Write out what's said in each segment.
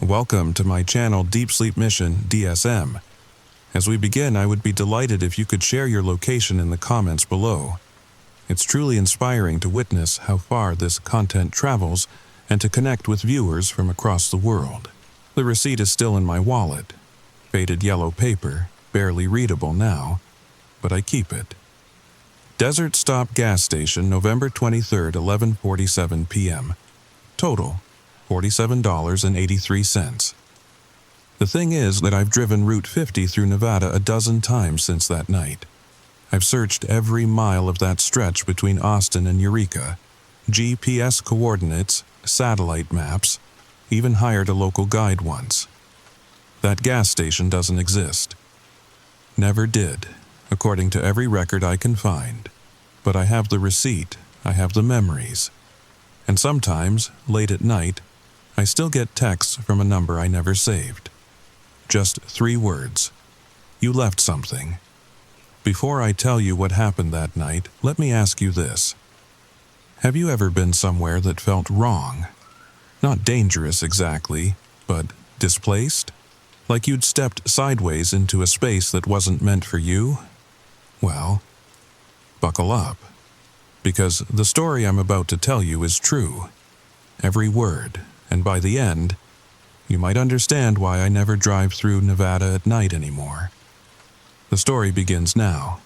Welcome to my Channel Deep Sleep Mission-DSM. As we begin, I would be delighted if you could share your location in the comments below. It's truly inspiring to witness how far this content travels and to connect with viewers from across the world. The receipt is still in my wallet. Faded yellow paper, barely readable now, but I keep it. Desert Stop Gas Station, November 23rd, 11:47 p.m. Total, $47.83. The thing is that I've driven Route 50 through Nevada a dozen times since that night. I've searched every mile of that stretch between Austin and Eureka, GPS coordinates, satellite maps, even hired a local guide once. That gas station doesn't exist. Never did, according to every record I can find. But I have the receipt, I have the memories. And sometimes, late at night, I still get texts from a number I never saved. Just 3 words. You left something. Before I tell you what happened that night, let me ask you this. Have you ever been somewhere that felt wrong? Not dangerous exactly, but displaced? Like you'd stepped sideways into a space that wasn't meant for you? Well, buckle up. Because the story I'm about to tell you is true. Every word. And by the end, you might understand why I never drive through Nevada at night anymore. The story begins now.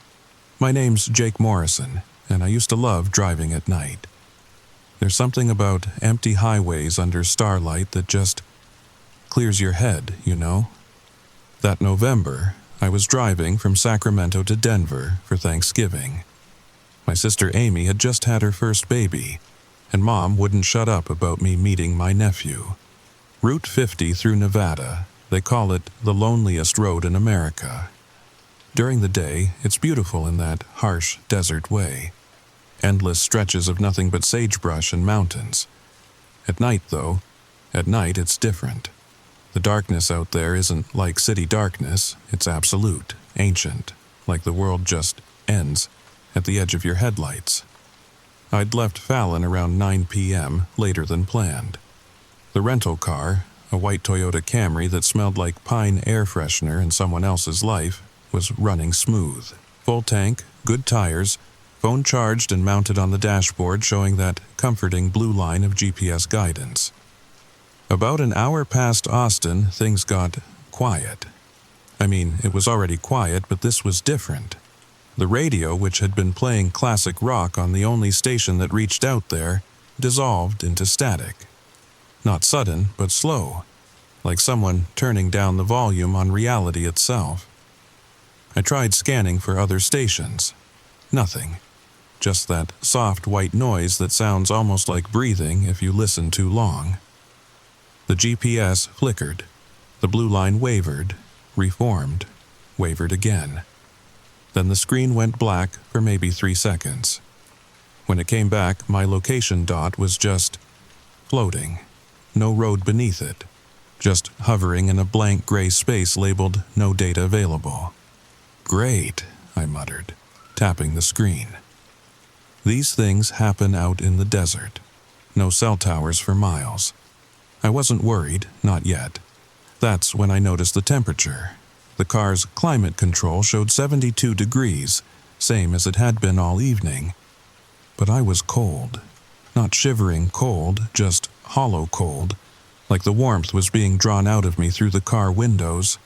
My name's Jake Morrison, and I used to love driving at night. There's something about empty highways under starlight that just clears your head, you know? That November, I was driving from Sacramento to Denver for Thanksgiving. My sister Amy had just had her first baby, and Mom wouldn't shut up about me meeting my nephew. Route 50 through Nevada, they call it the loneliest road in America. During the day, it's beautiful in that harsh desert way. Endless stretches of nothing but sagebrush and mountains. At night, though, it's different. The darkness out there isn't like city darkness, it's absolute, ancient, like the world just ends at the edge of your headlights. I'd left Fallon around 9 p.m., later than planned. The rental car, a white Toyota Camry that smelled like pine air freshener in someone else's life, was running smooth. Full tank, good tires, phone charged and mounted on the dashboard showing that comforting blue line of GPS guidance. About an hour past Austin, things got quiet. I mean, it was already quiet, but this was different. The radio, which had been playing classic rock on the only station that reached out there, dissolved into static. Not sudden, but slow, like someone turning down the volume on reality itself. I tried scanning for other stations. Nothing. Just that soft white noise that sounds almost like breathing if you listen too long. The GPS flickered. The blue line wavered, reformed, wavered again. Then the screen went black for maybe 3 seconds. When it came back, my location dot was just floating. No road beneath it. Just hovering in a blank gray space labeled "No data available." "Great," I muttered, tapping the screen. These things happen out in the desert. No cell towers for miles. I wasn't worried, not yet. That's when I noticed the temperature. The car's climate control showed 72 degrees, same as it had been all evening. But I was cold. Not shivering cold, just hollow cold, like the warmth was being drawn out of me through the car windows.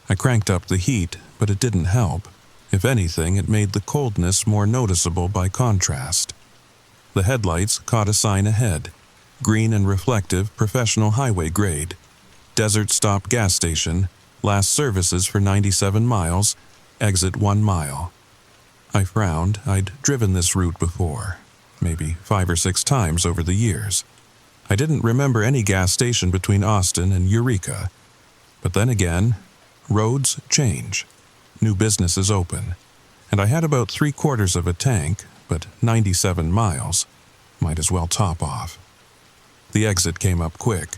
I cranked up the heat, but it didn't help. If anything, it made the coldness more noticeable by contrast. The headlights caught a sign ahead. Green and reflective, professional highway grade. Desert Stop Gas Station. Last services for 97 miles, exit 1 mile. I frowned. I'd driven this route before, maybe 5 or 6 times over the years. I didn't remember any gas station between Austin and Eureka. But then again, roads change. New businesses open. And I had about 3/4 of a tank, but 97 miles. Might as well top off. The exit came up quick.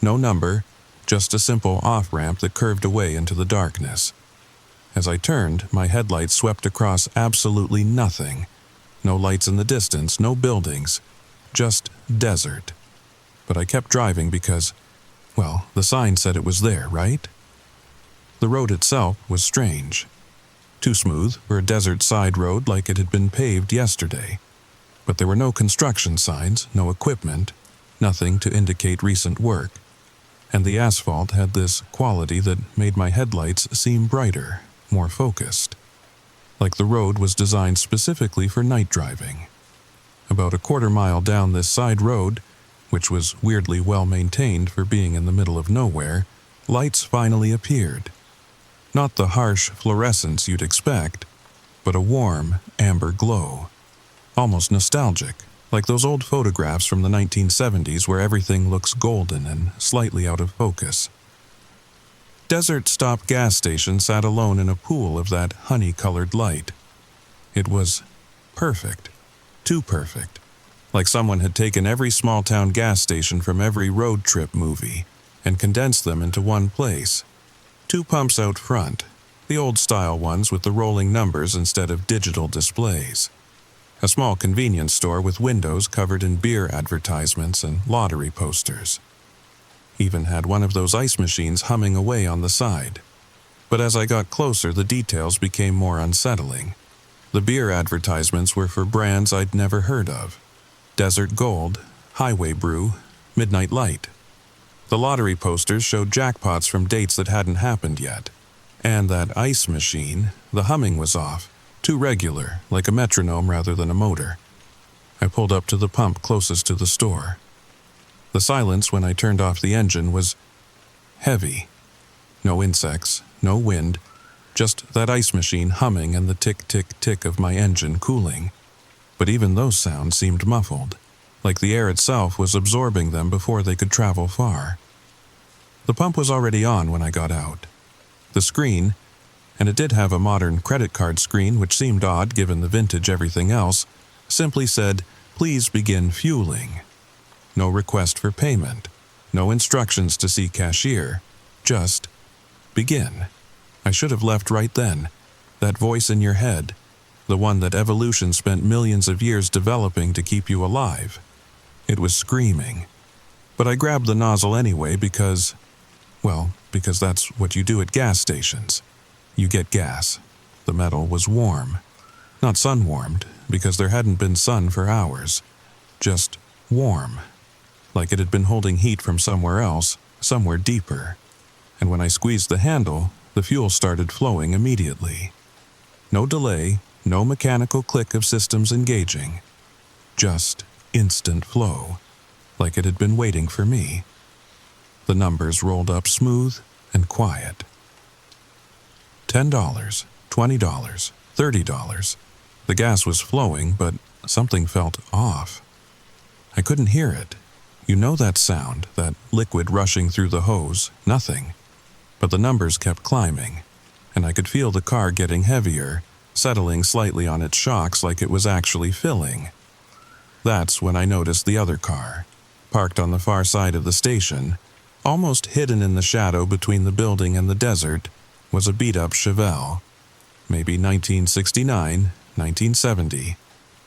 No number. Just a simple off-ramp that curved away into the darkness. As I turned, my headlights swept across absolutely nothing. No lights in the distance, no buildings. Just desert. But I kept driving because, Well, the sign said it was there, right? The road itself was strange. Too smooth for a desert side road like it had been paved yesterday. But there were no construction signs, no equipment, nothing to indicate recent work. And the asphalt had this quality that made my headlights seem brighter, more focused. Like the road was designed specifically for night driving. About a quarter-mile down this side road, which was weirdly well maintained for being in the middle of nowhere, lights finally appeared. Not the harsh fluorescence you'd expect, but a warm, amber glow. Almost nostalgic, like those old photographs from the 1970s where everything looks golden and slightly out of focus. Desert Stop gas station sat alone in a pool of that honey-colored light. It was perfect. Too perfect. Like someone had taken every small-town gas station from every road trip movie and condensed them into one place. 2 pumps out front, the old-style ones with the rolling numbers instead of digital displays. A small convenience store with windows covered in beer advertisements and lottery posters. Even had one of those ice machines humming away on the side. But as I got closer, the details became more unsettling. The beer advertisements were for brands I'd never heard of. Desert Gold, Highway Brew, Midnight Light. The lottery posters showed jackpots from dates that hadn't happened yet. And that ice machine, the humming was off. Too regular, like a metronome rather than a motor. I pulled up to the pump closest to the store. The silence when I turned off the engine was heavy. No insects, no wind, just that ice machine humming and the tick-tick-tick of my engine cooling. But even those sounds seemed muffled, like the air itself was absorbing them before they could travel far. The pump was already on when I got out. The screen, and it did have a modern credit card screen which seemed odd given the vintage everything else, simply said, "Please begin fueling." No request for payment, no instructions to see cashier, just begin. I should have left right then. That voice in your head, the one that evolution spent millions of years developing to keep you alive. It was screaming. But I grabbed the nozzle anyway because that's what you do at gas stations. You get gas. The metal was warm. Not sun-warmed, because there hadn't been sun for hours. Just warm. Like it had been holding heat from somewhere else, somewhere deeper. And when I squeezed the handle, the fuel started flowing immediately. No delay, no mechanical click of systems engaging. Just instant flow, like it had been waiting for me. The numbers rolled up smooth and quiet. $10, $20, $30. The gas was flowing, but something felt off. I couldn't hear it. You know that sound, that liquid rushing through the hose, nothing. But the numbers kept climbing, and I could feel the car getting heavier, settling slightly on its shocks like it was actually filling. That's when I noticed the other car, parked on the far side of the station, almost hidden in the shadow between the building and the desert, was a beat-up Chevelle. Maybe 1969, 1970.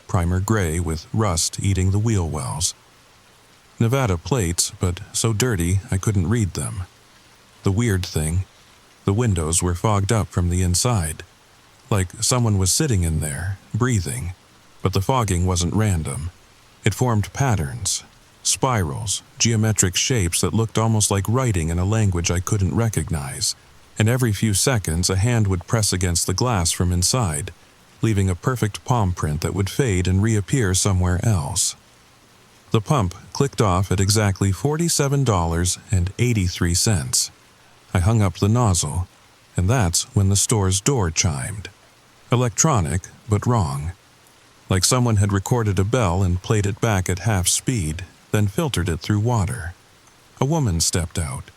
Primer gray with rust eating the wheel wells. Nevada plates, but so dirty I couldn't read them. The weird thing, the windows were fogged up from the inside. Like someone was sitting in there, breathing. But the fogging wasn't random. It formed patterns, spirals, geometric shapes that looked almost like writing in a language I couldn't recognize. And every few seconds a hand would press against the glass from inside, leaving a perfect palm print that would fade and reappear somewhere else. The pump clicked off at exactly $47.83. I hung up the nozzle, and that's when the store's door chimed. Electronic, but wrong. Like someone had recorded a bell and played it back at half speed, then filtered it through water. A woman stepped out,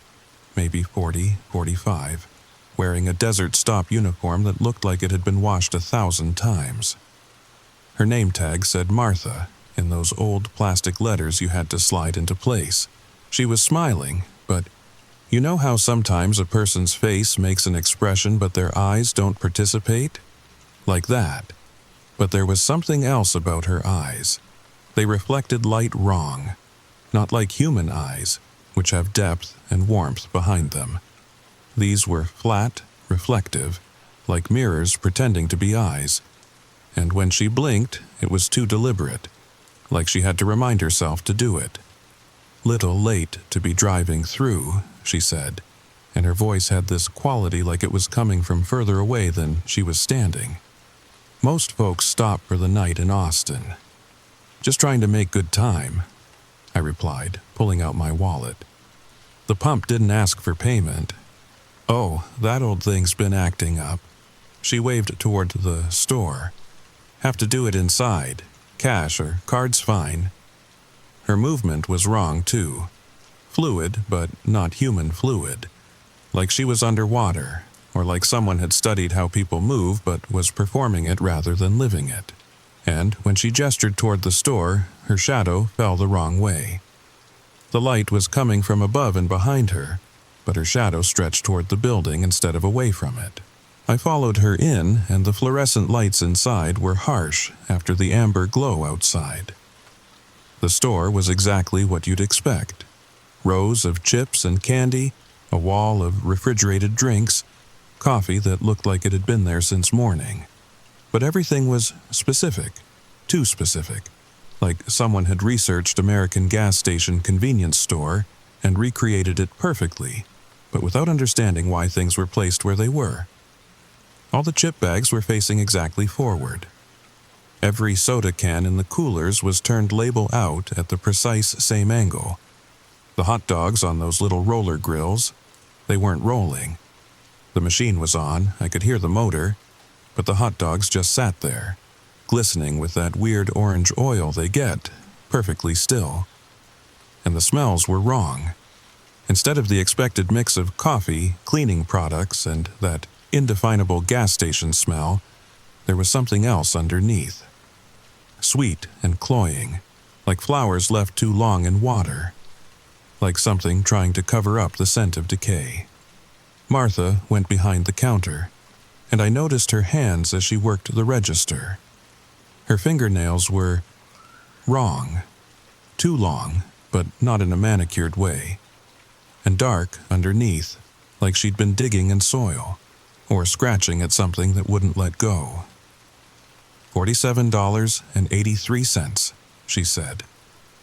maybe 40, 45, wearing a Desert Stop uniform that looked like it had been washed 1,000 times. Her name tag said Martha, in those old plastic letters you had to slide into place. She was smiling, but you know how sometimes a person's face makes an expression but their eyes don't participate? Like that. But there was something else about her eyes. They reflected light wrong. Not like human eyes, which have depth and warmth behind them. These were flat, reflective, like mirrors pretending to be eyes, and when she blinked, it was too deliberate, like she had to remind herself to do it. "Little late to be driving through," she said, and her voice had this quality like it was coming from further away than she was standing. "Most folks stop for the night in Austin. Just trying to make good time," I replied, pulling out my wallet. "The pump didn't ask for payment." "Oh, that old thing's been acting up." She waved toward the store. "Have to do it inside. Cash or card's fine." Her movement was wrong, too. Fluid, but not human fluid. Like she was underwater, or like someone had studied how people move but was performing it rather than living it. And when she gestured toward the store, her shadow fell the wrong way. The light was coming from above and behind her, but her shadow stretched toward the building instead of away from it. I followed her in, and the fluorescent lights inside were harsh after the amber glow outside. The store was exactly what you'd expect. Rows of chips and candy, a wall of refrigerated drinks, coffee that looked like it had been there since morning. But everything was specific, too specific, like someone had researched American gas station convenience store and recreated it perfectly, but without understanding why things were placed where they were. All the chip bags were facing exactly forward. Every soda can in the coolers was turned label out at the precise same angle. The hot dogs on those little roller grills, they weren't rolling. The machine was on, I could hear the motor, but the hot dogs just sat there, glistening with that weird orange oil they get, perfectly still. And the smells were wrong. Instead of the expected mix of coffee, cleaning products, and that indefinable gas station smell, there was something else underneath. Sweet and cloying, like flowers left too long in water. Like something trying to cover up the scent of decay. Martha went behind the counter, and I noticed her hands as she worked the register. Her fingernails were wrong. Too long, but not in a manicured way. And dark underneath, like she'd been digging in soil, or scratching at something that wouldn't let go. $47.83, she said,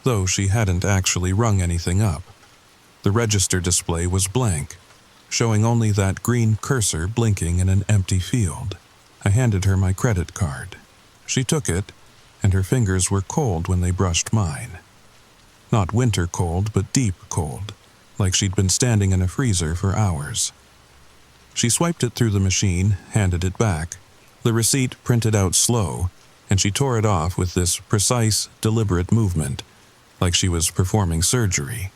though she hadn't actually rung anything up. The register display was blank, showing only that green cursor blinking in an empty field. I handed her my credit card. She took it, and her fingers were cold when they brushed mine. Not winter cold, but deep cold, like she'd been standing in a freezer for hours. She swiped it through the machine, handed it back. The receipt printed out slow, and she tore it off with this precise, deliberate movement, like she was performing surgery.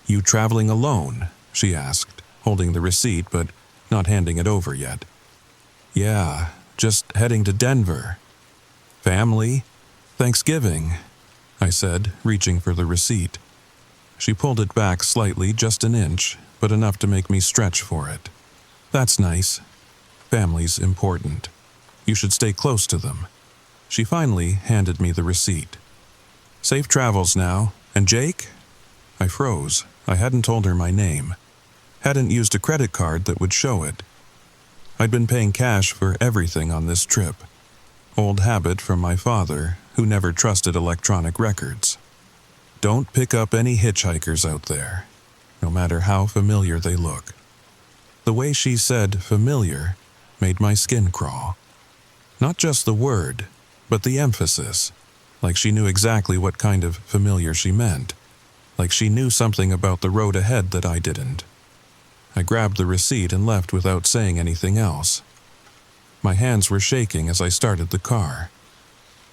"You traveling alone?" she asked, holding the receipt but not handing it over yet. "Yeah, just heading to Denver." "Family? Thanksgiving," I said, reaching for the receipt. She pulled it back slightly, just an inch, but enough to make me stretch for it. "That's nice. Family's important. You should stay close to them." She finally handed me the receipt. "Safe travels now. And Jake?" I froze. I hadn't told her my name. Hadn't used a credit card that would show it. I'd been paying cash for everything on this trip. Old habit from my father, who never trusted electronic records. Don't pick up any hitchhikers out there, no matter how familiar they look. The way she said familiar made my skin crawl. Not just the word, but the emphasis, like she knew exactly what kind of familiar she meant, like she knew something about the road ahead that I didn't. I grabbed the receipt and left without saying anything else. My hands were shaking as I started the car.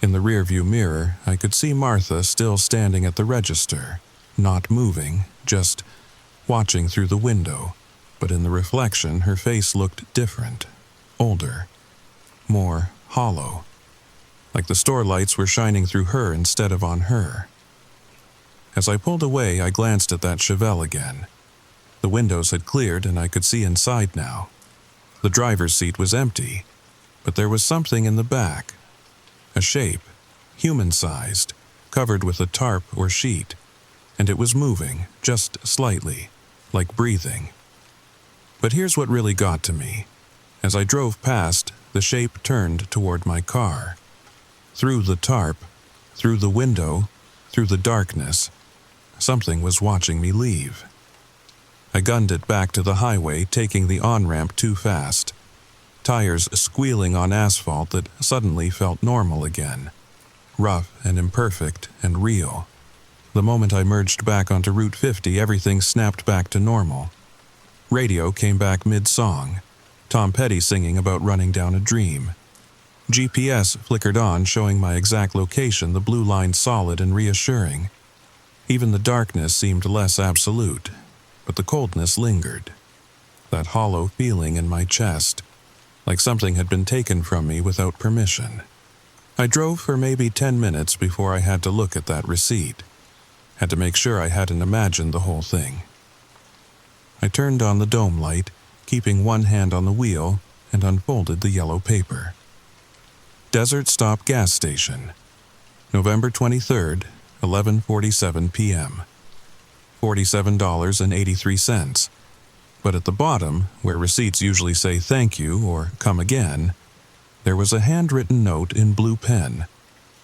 In the rearview mirror, I could see Martha still standing at the register, not moving, just watching through the window, but in the reflection her face looked different, older, more hollow, like the store lights were shining through her instead of on her. As I pulled away, I glanced at that Chevelle again. The windows had cleared and I could see inside now. The driver's seat was empty, but there was something in the back. A shape, human-sized, covered with a tarp or sheet. and it was moving, just slightly, like breathing. But here's what really got to me. As I drove past, the shape turned toward my car. Through the tarp, through the window, through the darkness, something was watching me leave. I gunned it back to the highway, taking the on-ramp too fast. Tires squealing on asphalt that suddenly felt normal again. Rough and imperfect and real. The moment I merged back onto Route 50, everything snapped back to normal. Radio came back mid-song. Tom Petty singing about running down a dream. GPS flickered on, showing my exact location, the blue line solid and reassuring. Even the darkness seemed less absolute, but the coldness lingered. That hollow feeling in my chest, like something had been taken from me without permission. I drove for maybe 10 minutes before I had to look at that receipt. Had to make sure I hadn't imagined the whole thing. I turned on the dome light, keeping one hand on the wheel, and unfolded the yellow paper. Desert Stop Gas Station, November 23rd, 11:47 p.m. $47.83. But at the bottom, where receipts usually say thank you or come again, there was a handwritten note in blue pen.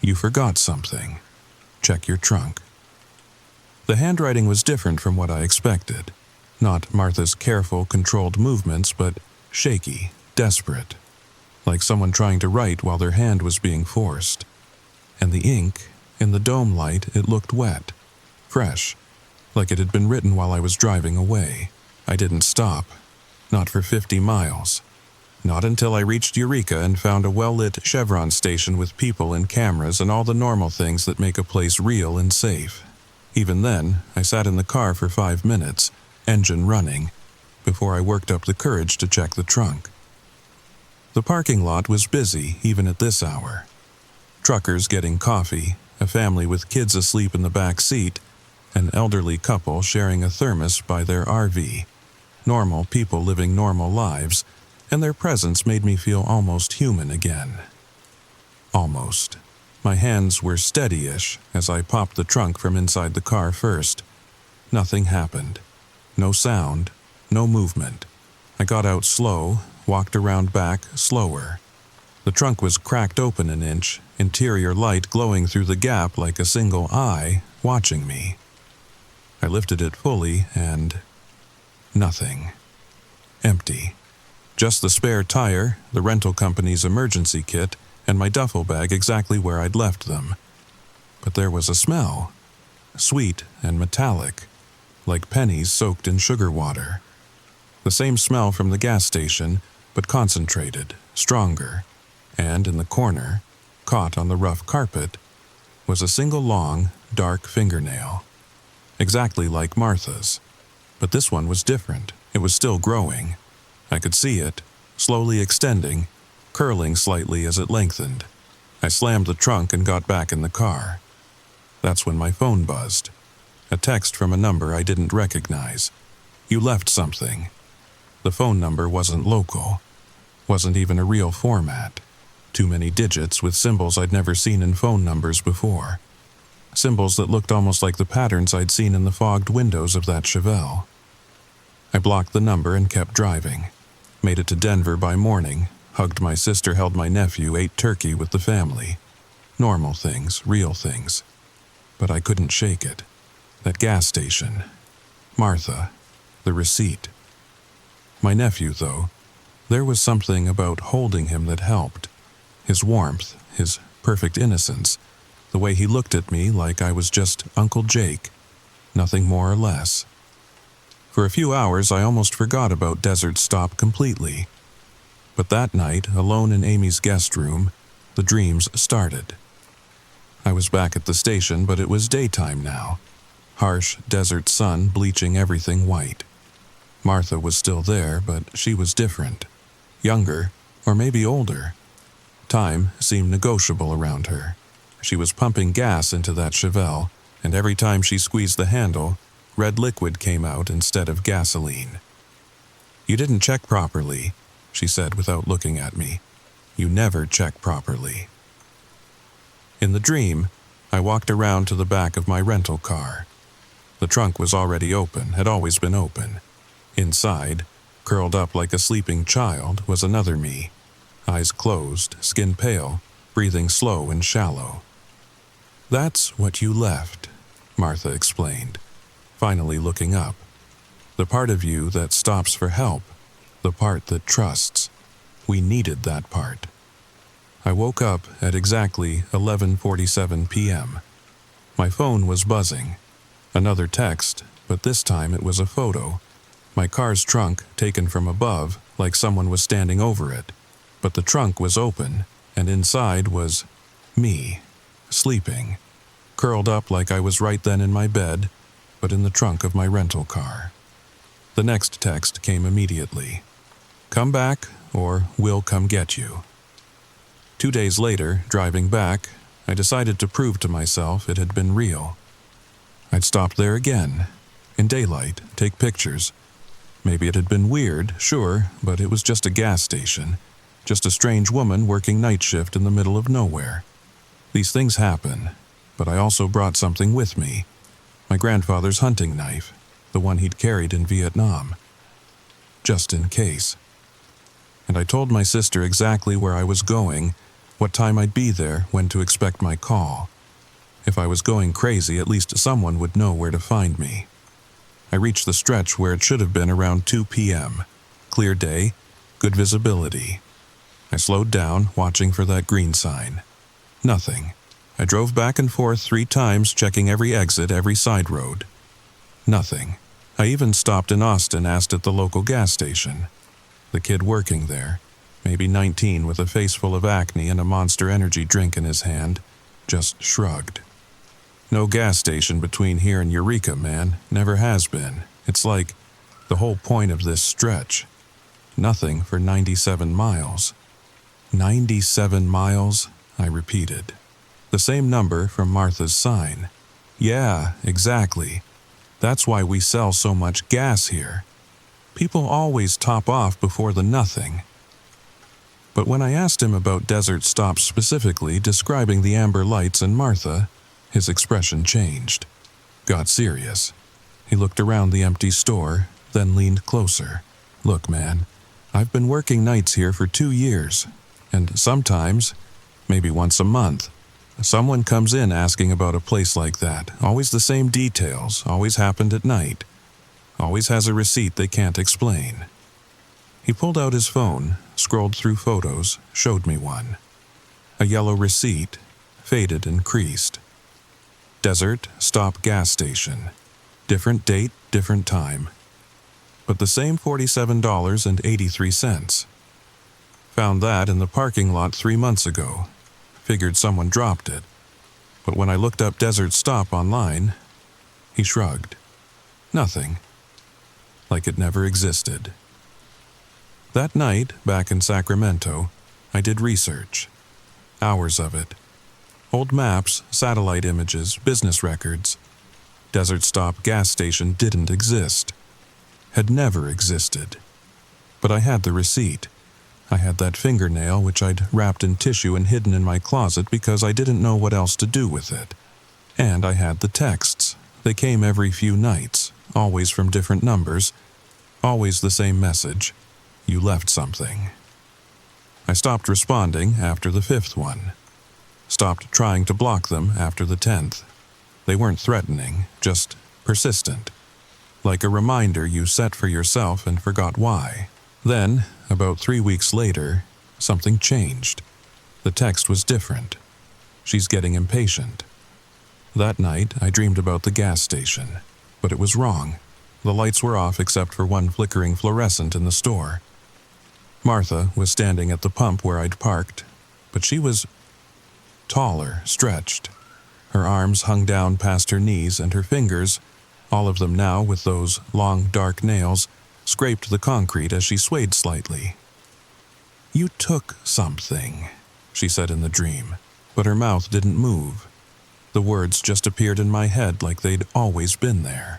You forgot something. Check your trunk. The handwriting was different from what I expected. Not Martha's careful, controlled movements, but shaky, desperate. Like someone trying to write while their hand was being forced. And the ink, in the dome light, it looked wet, fresh, like it had been written while I was driving away. I didn't stop. Not for 50 miles. Not until I reached Eureka and found a well-lit Chevron station with people and cameras and all the normal things that make a place real and safe. Even then, I sat in the car for 5 minutes, engine running, before I worked up the courage to check the trunk. The parking lot was busy even at this hour. Truckers getting coffee, a family with kids asleep in the back seat, an elderly couple sharing a thermos by their RV. Normal people living normal lives, and their presence made me feel almost human again. Almost. My hands were steady-ish as I popped the trunk from inside the car first. Nothing happened. No sound, no movement. I got out slow, walked around back slower. The trunk was cracked open an inch, interior light glowing through the gap like a single eye watching me. I lifted it fully and... nothing. Empty. Just the spare tire, the rental company's emergency kit, and my duffel bag exactly where I'd left them. But there was a smell. Sweet and metallic, like pennies soaked in sugar water. The same smell from the gas station, but concentrated, stronger. And in the corner, caught on the rough carpet, was a single long, dark fingernail. Exactly like Martha's. But this one was different. It was still growing. I could see it, slowly extending, curling slightly as it lengthened. I slammed the trunk and got back in the car. That's when my phone buzzed. A text from a number I didn't recognize. You left something. The phone number wasn't local. Wasn't even a real format. Too many digits with symbols I'd never seen in phone numbers before. Symbols that looked almost like the patterns I'd seen in the fogged windows of that Chevelle. I blocked the number and kept driving. Made it to Denver by morning, hugged my sister, held my nephew, ate turkey with the family. Normal things, real things. But I couldn't shake it. That gas station. Martha. The receipt. My nephew, though, there was something about holding him that helped. His warmth, his perfect innocence, the way he looked at me like I was just Uncle Jake, nothing more or less. For a few hours, I almost forgot about Desert Stop completely. But that night, alone in Amy's guest room, the dreams started. I was back at the station, but it was daytime now. Harsh desert sun bleaching everything white. Martha was still there, but she was different. Younger, or maybe older. Time seemed negotiable around her. She was pumping gas into that Chevelle, and every time she squeezed the handle, red liquid came out instead of gasoline. "You didn't check properly," she said without looking at me. "You never check properly." In the dream, I walked around to the back of my rental car. The trunk was already open, had always been open. Inside, curled up like a sleeping child, was another me. Eyes closed, skin pale, breathing slow and shallow. "That's what you left," Martha explained, finally looking up. "The part of you that stops for help, the part that trusts. We needed that part." I woke up at exactly 11:47 p.m. My phone was buzzing. Another text, but this time it was a photo. My car's trunk taken from above, like someone was standing over it. But the trunk was open, and inside was me, sleeping, curled up like I was right then in my bed, but in the trunk of my rental car. The next text came immediately. "Come back, or we'll come get you." 2 days later, driving back, I decided to prove to myself it had been real. I'd stop there again, in daylight, take pictures. Maybe it had been weird, sure, but it was just a gas station. Just a strange woman working night shift in the middle of nowhere. These things happen, but I also brought something with me. My grandfather's hunting knife, the one he'd carried in Vietnam. Just in case. And I told my sister exactly where I was going, what time I'd be there, when to expect my call. If I was going crazy, at least someone would know where to find me. I reached the stretch where it should have been around 2 p.m. Clear day, good visibility. I slowed down, watching for that green sign. Nothing. I drove back and forth 3 times, checking every exit, every side road. Nothing. I even stopped in Austin, asked at the local gas station. The kid working there, maybe 19 with a face full of acne and a Monster Energy drink in his hand, just shrugged. "No gas station between here and Eureka, man. Never has been. It's like the whole point of this stretch. Nothing for 97 miles. 97 miles, I repeated. The same number from Martha's sign. Yeah, exactly. That's why we sell so much gas here. People always top off before the nothing." But when I asked him about desert stops specifically, describing the amber lights and Martha, his expression changed. Got serious. He looked around the empty store, then leaned closer. "Look, man, I've been working nights here for 2 years, and sometimes, maybe once a month, someone comes in asking about a place like that. Always the same details, always happened at night. Always has a receipt they can't explain." He pulled out his phone, scrolled through photos, showed me one. A yellow receipt, faded and creased. Desert Stop Gas Station. Different date, different time. But the same $47.83. Found that in the parking lot 3 months ago. Figured someone dropped it. But when I looked up Desert Stop online, he shrugged. Nothing. Like it never existed. That night, back in Sacramento, I did research. Hours of it. Old maps, satellite images, business records. Desert Stop gas station didn't exist. Had never existed. But I had the receipt. I had that fingernail which I'd wrapped in tissue and hidden in my closet because I didn't know what else to do with it. And I had the texts. They came every few nights, always from different numbers, always the same message. You left something. I stopped responding after the 5th one. Stopped trying to block them after the 10th. They weren't threatening, just persistent. Like a reminder you set for yourself and forgot why. Then, about 3 weeks later, something changed. The text was different. She's getting impatient. That night, I dreamed about the gas station, but it was wrong. The lights were off except for one flickering fluorescent in the store. Martha was standing at the pump where I'd parked, but she was taller, stretched. Her arms hung down past her knees, and her fingers, all of them now with those long, dark nails, scraped the concrete as she swayed slightly. "You took something," she said in the dream, but her mouth didn't move. The words just appeared in my head like they'd always been there.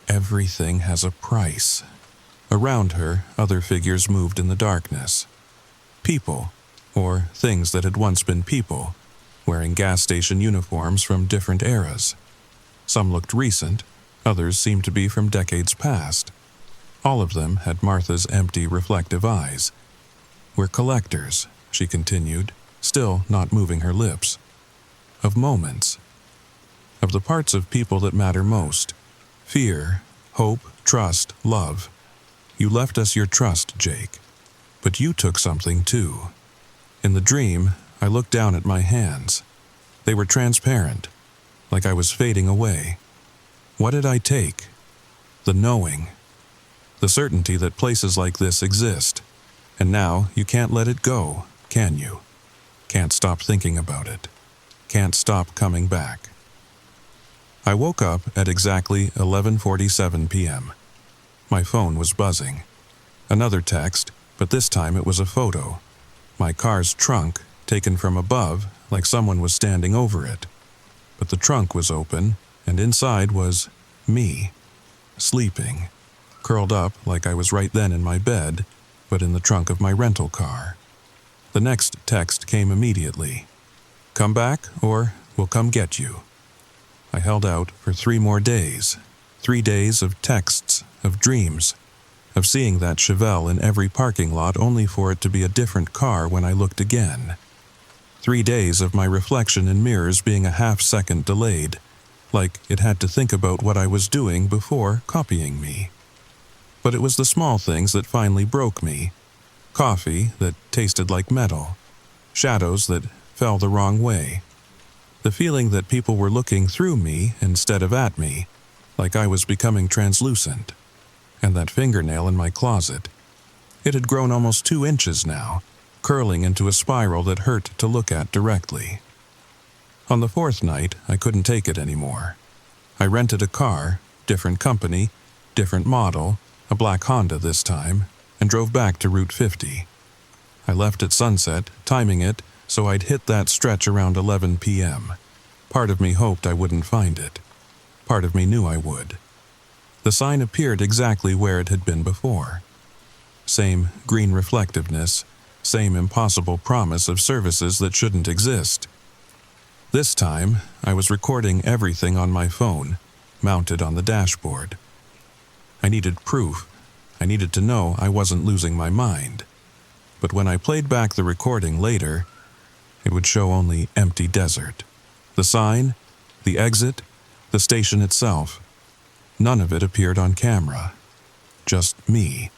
"Everything has a price." Around her, other figures moved in the darkness. People, or things that had once been people, wearing gas station uniforms from different eras. Some looked recent, Others seemed to be from decades past. All of them had Martha's empty, reflective eyes. "We're collectors," she continued, still not moving her lips. "Of moments. Of the parts of people that matter most. Fear, hope, trust, love. You left us your trust, Jake. But you took something too. In the dream, I looked down at my hands. They were transparent, like I was fading away. What did I take? The knowing. The certainty that places like this exist. And now you can't let it go, can you? Can't stop thinking about it. Can't stop coming back." I woke up at exactly 11:47 p.m. My phone was buzzing. Another text, but this time it was a photo. My car's trunk, taken from above, like someone was standing over it. But the trunk was open, and inside was me, sleeping, curled up like I was right then in my bed, but in the trunk of my rental car. The next text came immediately. "Come back, or we'll come get you." I held out for 3 more days. 3 days of texts, of dreams, of seeing that Chevelle in every parking lot only for it to be a different car when I looked again. 3 days of my reflection in mirrors being a half-second delayed, like it had to think about what I was doing before copying me. But it was the small things that finally broke me. Coffee that tasted like metal. Shadows that fell the wrong way. The feeling that people were looking through me instead of at me, like I was becoming translucent. And that fingernail in my closet. It had grown almost 2 inches now, curling into a spiral that hurt to look at directly. On the 4th night, I couldn't take it anymore. I rented a car, different company, different model, a black Honda this time, and drove back to Route 50. I left at sunset, timing it so I'd hit that stretch around 11 p.m. Part of me hoped I wouldn't find it. Part of me knew I would. The sign appeared exactly where it had been before. Same green reflectiveness, same impossible promise of services that shouldn't exist. This time, I was recording everything on my phone, mounted on the dashboard. I needed proof. I needed to know I wasn't losing my mind. But when I played back the recording later, it would show only empty desert. The sign, the exit, the station itself. None of it appeared on camera. Just me,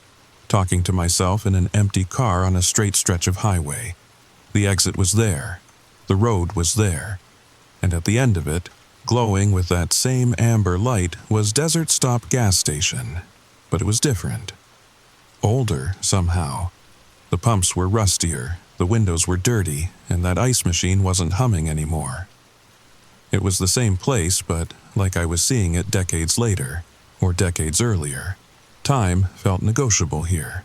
talking to myself in an empty car on a straight stretch of highway. The exit was there. The road was there. And at the end of it, glowing with that same amber light, was Desert Stop gas station. But it was different. Older, somehow. The pumps were rustier, the windows were dirty, and that ice machine wasn't humming anymore. It was the same place, but like I was seeing it decades later, or decades earlier. Time felt negotiable here.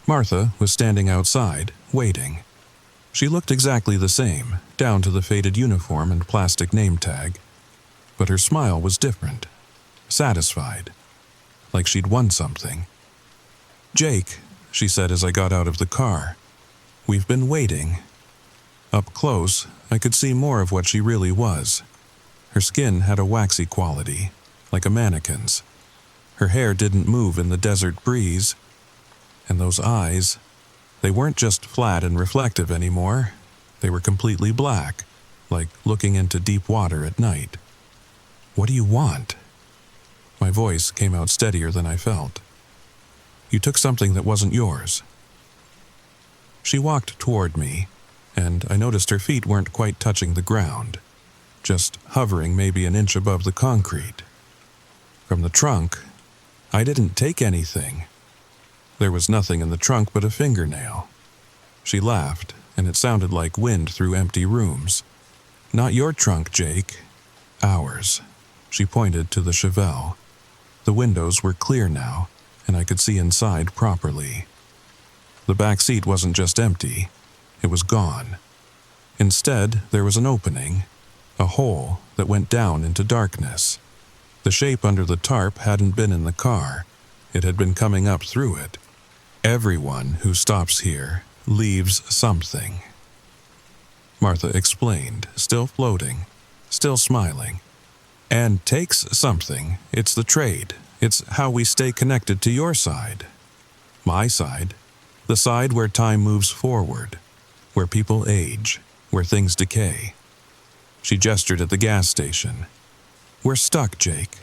Martha was standing outside, waiting. She looked exactly the same, down to the faded uniform and plastic name tag. But her smile was different. Satisfied. Like she'd won something. "Jake," she said as I got out of the car. "We've been waiting." Up close, I could see more of what she really was. Her skin had a waxy quality, like a mannequin's. Her hair didn't move in the desert breeze. And those eyes, they weren't just flat and reflective anymore. They were completely black, like looking into deep water at night. "What do you want?" My voice came out steadier than I felt. "You took something that wasn't yours." She walked toward me, and I noticed her feet weren't quite touching the ground, just hovering maybe an inch above the concrete. From the trunk, I didn't take anything. There was nothing in the trunk but a fingernail. She laughed, and it sounded like wind through empty rooms. "Not your trunk, Jake. Ours." She pointed to the Chevelle. The windows were clear now, and I could see inside properly. The back seat wasn't just empty. It was gone. Instead, there was an opening, a hole that went down into darkness. The shape under the tarp hadn't been in the car. It had been coming up through it. Everyone who stops here leaves something. Martha explained, still floating, still smiling. And takes something. It's the trade. It's how we stay connected to your side. My side. The side where time moves forward, where people age, where things decay. She gestured at the gas station. We're stuck, Jake.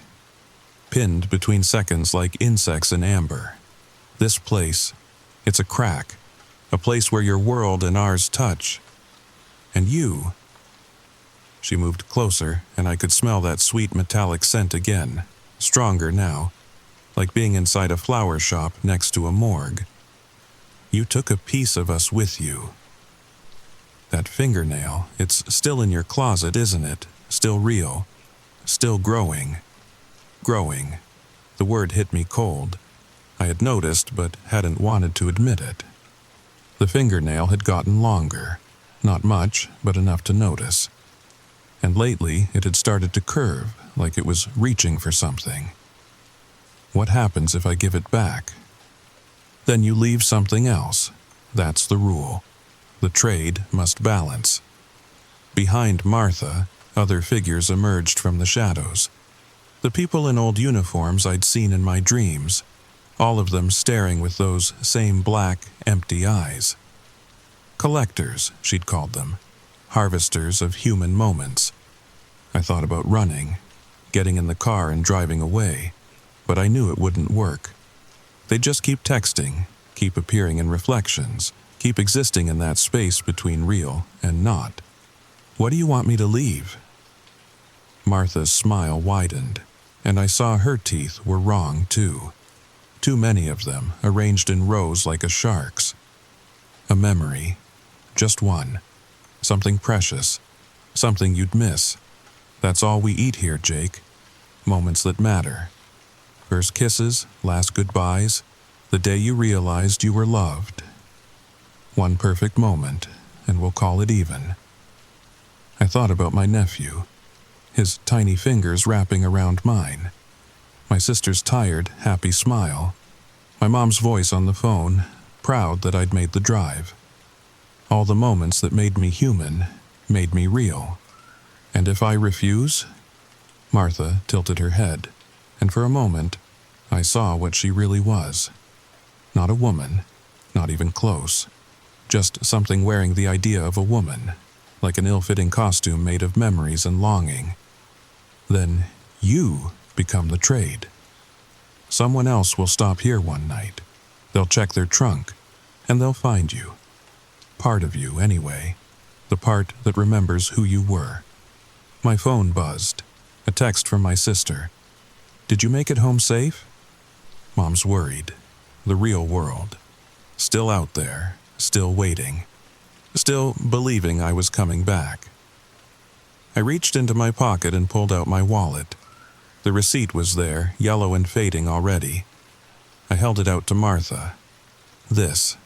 Pinned between seconds like insects in amber. This place, it's a crack, a place where your world and ours touch. And you. She moved closer, and I could smell that sweet metallic scent again, stronger now, like being inside a flower shop next to a morgue. You took a piece of us with you. That fingernail, it's still in your closet, isn't it? Still real. Still growing. Growing. The word hit me cold. I had noticed, but hadn't wanted to admit it. The fingernail had gotten longer. Not much, but enough to notice. And lately, it had started to curve, like it was reaching for something. What happens if I give it back? Then you leave something else. That's the rule. The trade must balance. Behind Martha, other figures emerged from the shadows. The people in old uniforms I'd seen in my dreams, all of them staring with those same black, empty eyes. Collectors, she'd called them. Harvesters of human moments. I thought about running, getting in the car and driving away, but I knew it wouldn't work. They'd just keep texting, keep appearing in reflections, keep existing in that space between real and not. What do you want me to leave? Martha's smile widened, and I saw her teeth were wrong too. Too many of them, arranged in rows like a shark's. A memory. Just one. Something precious. Something you'd miss. That's all we eat here, Jake. Moments that matter. First kisses, last goodbyes, the day you realized you were loved. One perfect moment, and we'll call it even. I thought about my nephew, his tiny fingers wrapping around mine, my sister's tired, happy smile, my mom's voice on the phone, proud that I'd made the drive. All the moments that made me human, made me real. And if I refuse? Martha tilted her head, and for a moment, I saw what she really was. Not a woman, not even close. Just something wearing the idea of a woman, like an ill-fitting costume made of memories and longing. Then you become the trade. Someone else will stop here one night. They'll check their trunk, and they'll find you. Part of you, anyway. The part that remembers who you were. My phone buzzed. A text from my sister. Did you make it home safe? Mom's worried. The real world. Still out there. Still waiting. Still believing I was coming back. I reached into my pocket and pulled out my wallet. The receipt was there, yellow and fading already. I held it out to Martha. This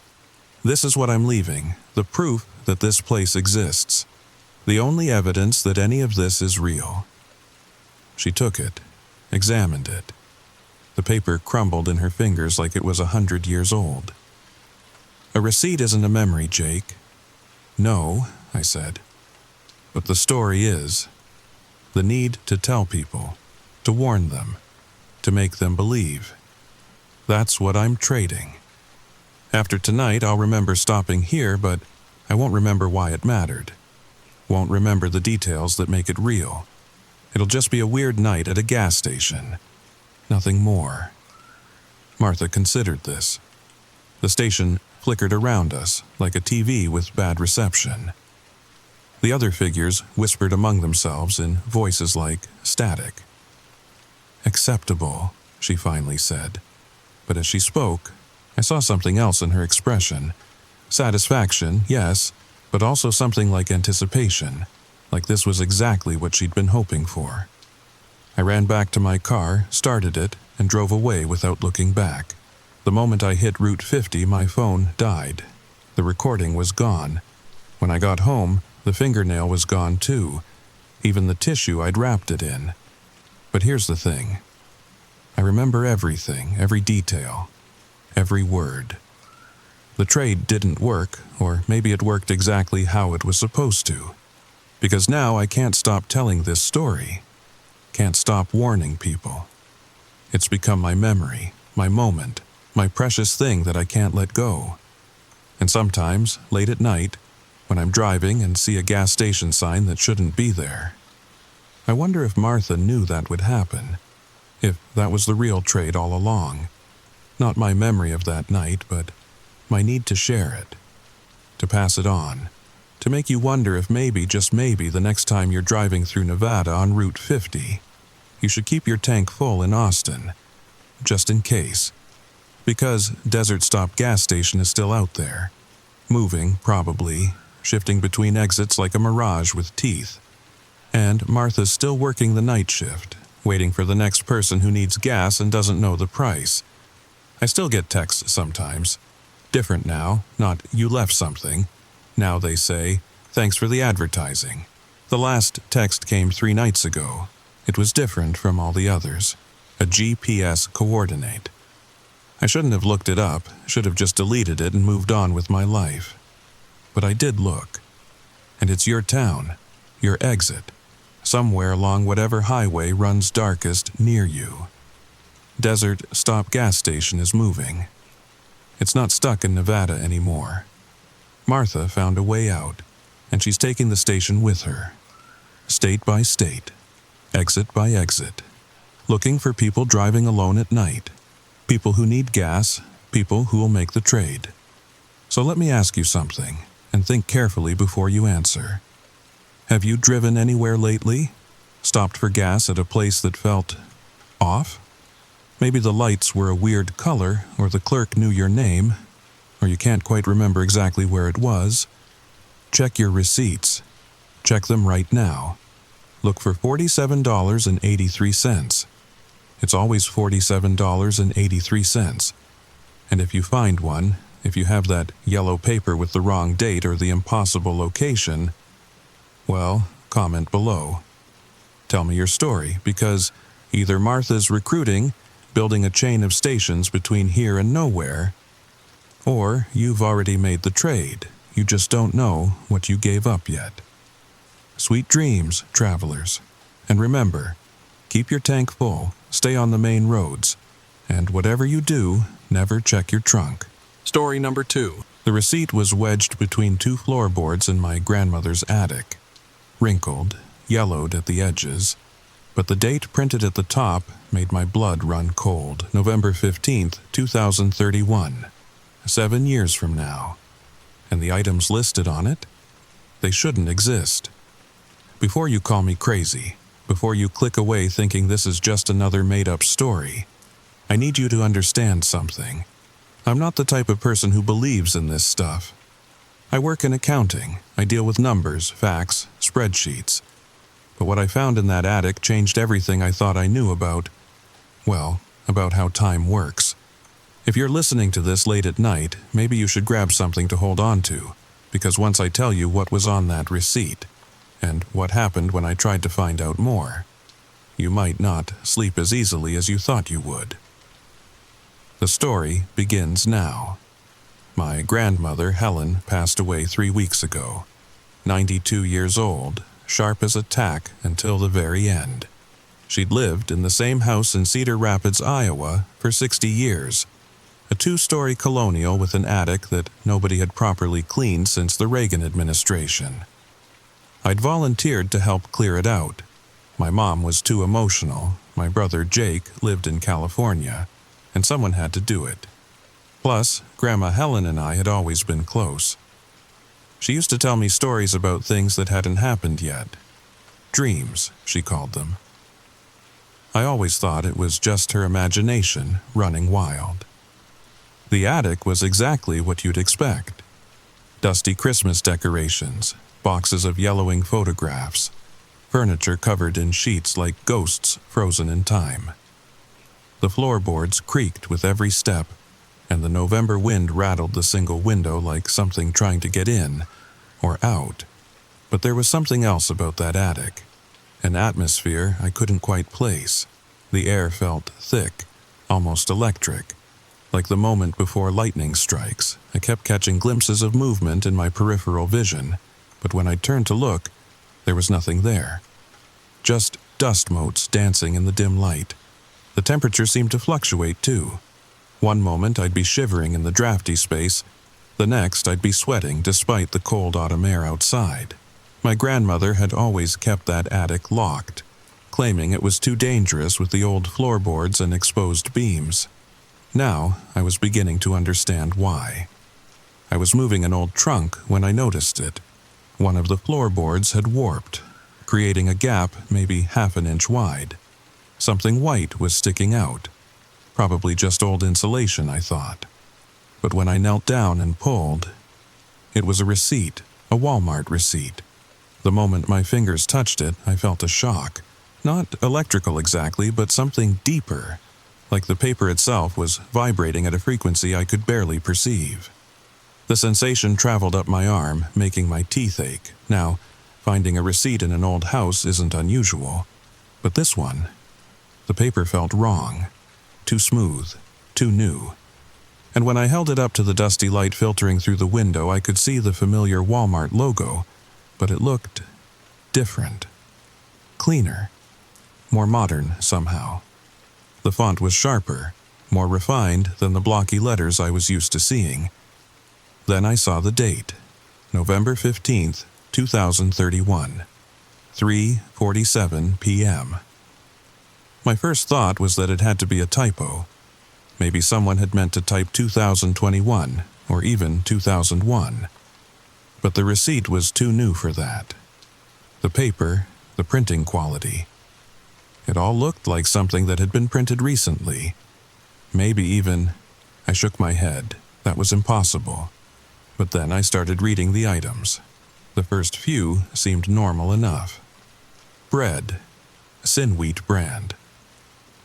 is what I'm leaving, the proof that this place exists. The only evidence that any of this is real. She took it, examined it. The paper crumbled in her fingers like it was 100 years old. A receipt isn't a memory, Jake. No, I said. But the story is. The need to tell people, to warn them, to make them believe. That's what I'm trading. After tonight, I'll remember stopping here, but I won't remember why it mattered. Won't remember the details that make it real. It'll just be a weird night at a gas station. Nothing more. Martha considered this. The station flickered around us, like a TV with bad reception. The other figures whispered among themselves in voices like static. Acceptable, she finally said. But as she spoke, I saw something else in her expression. Satisfaction, yes, but also something like anticipation, like this was exactly what she'd been hoping for. I ran back to my car, started it, and drove away without looking back. The moment I hit Route 50, my phone died. The recording was gone. When I got home, the fingernail was gone too, even the tissue I'd wrapped it in. But here's the thing. I remember everything, every detail, every word. The trade didn't work, or maybe it worked exactly how it was supposed to. Because now I can't stop telling this story. can't stop warning people. It's become my memory, my moment, my precious thing that I can't let go. And sometimes, late at night, when I'm driving and see a gas station sign that shouldn't be there, I wonder if Martha knew that would happen, if that was the real trade all along. Not my memory of that night, but my need to share it, to pass it on, to make you wonder if maybe, just maybe, the next time you're driving through Nevada on Route 50, you should keep your tank full in Austin, just in case. Because Desert Stop gas station is still out there, moving, probably, shifting between exits like a mirage with teeth. And Martha's still working the night shift, waiting for the next person who needs gas and doesn't know the price. I still get texts sometimes. Different now, not "you left something." Now they say, "Thanks for the advertising." The last text came 3 nights ago. It was different from all the others. A GPS coordinate. I shouldn't have looked it up, should have just deleted it and moved on with my life. But I did look. And it's your town, your exit, somewhere along whatever highway runs darkest near you. Desert Stop gas station is moving. It's not stuck in Nevada anymore. Martha found a way out, and she's taking the station with her. State by state, exit by exit, looking for people driving alone at night, people who need gas, people who will make the trade. So let me ask you something, and think carefully before you answer. Have you driven anywhere lately? Stopped for gas at a place that felt off? Maybe the lights were a weird color, or the clerk knew your name, or you can't quite remember exactly where it was. Check your receipts. Check them right now. Look for $47.83. It's always $47.83. And if you find one, if you have that yellow paper with the wrong date or the impossible location, well, comment below. Tell me your story, because either Martha's recruiting, building a chain of stations between here and nowhere, or you've already made the trade. You just don't know what you gave up yet. Sweet dreams, travelers. And remember, keep your tank full, stay on the main roads, and whatever you do, never check your trunk. Story number 2. The receipt was wedged between 2 floorboards in my grandmother's attic. Wrinkled, yellowed at the edges, but the date printed at the top made my blood run cold. November 15th, 2031. 7 years from now. And the items listed on it? They shouldn't exist. Before you call me crazy, before you click away thinking this is just another made-up story, I need you to understand something. I'm not the type of person who believes in this stuff. I work in accounting. I deal with numbers, facts, spreadsheets. But what I found in that attic changed everything I thought I knew about how time works. If you're listening to this late at night, maybe you should grab something to hold on to, because once I tell you what was on that receipt, and what happened when I tried to find out more, you might not sleep as easily as you thought you would. The story begins now. My grandmother, Helen, passed away 3 weeks ago. 92 years old, sharp as a tack until the very end. She'd lived in the same house in Cedar Rapids, Iowa, for 60 years. A 2-story colonial with an attic that nobody had properly cleaned since the Reagan administration. I'd volunteered to help clear it out. My mom was too emotional. My brother Jake lived in California, and someone had to do it. Plus, Grandma Helen and I had always been close. She used to tell me stories about things that hadn't happened yet. Dreams, she called them. I always thought it was just her imagination running wild. The attic was exactly what you'd expect. Dusty Christmas decorations, boxes of yellowing photographs, furniture covered in sheets like ghosts frozen in time. The floorboards creaked with every step, and the November wind rattled the single window like something trying to get in or out. But there was something else about that attic, an atmosphere I couldn't quite place. The air felt thick, almost electric, like the moment before lightning strikes. I kept catching glimpses of movement in my peripheral vision, but when I turned to look, there was nothing there. Just dust motes dancing in the dim light. The temperature seemed to fluctuate too. One moment I'd be shivering in the drafty space, the next I'd be sweating despite the cold autumn air outside. My grandmother had always kept that attic locked, claiming it was too dangerous with the old floorboards and exposed beams. Now I was beginning to understand why. I was moving an old trunk when I noticed it. One of the floorboards had warped, creating a gap maybe half an inch wide. Something white was sticking out. Probably just old insulation, I thought. But when I knelt down and pulled, it was a receipt, a Walmart receipt. The moment my fingers touched it, I felt a shock. Not electrical exactly, but something deeper, like the paper itself was vibrating at a frequency I could barely perceive. The sensation traveled up my arm, making my teeth ache. Now, finding a receipt in an old house isn't unusual, but this one, the paper felt wrong, too smooth, too new. And when I held it up to the dusty light filtering through the window, I could see the familiar Walmart logo, but it looked different, cleaner, more modern somehow. The font was sharper, more refined than the blocky letters I was used to seeing. Then I saw the date, November 15th, 2031, 3:47 p.m. My first thought was that it had to be a typo. Maybe someone had meant to type 2021 or even 2001. But the receipt was too new for that. The paper, the printing quality. It all looked like something that had been printed recently. Maybe even... I shook my head. That was impossible. But then I started reading the items. The first few seemed normal enough. Bread, Sin Wheat brand,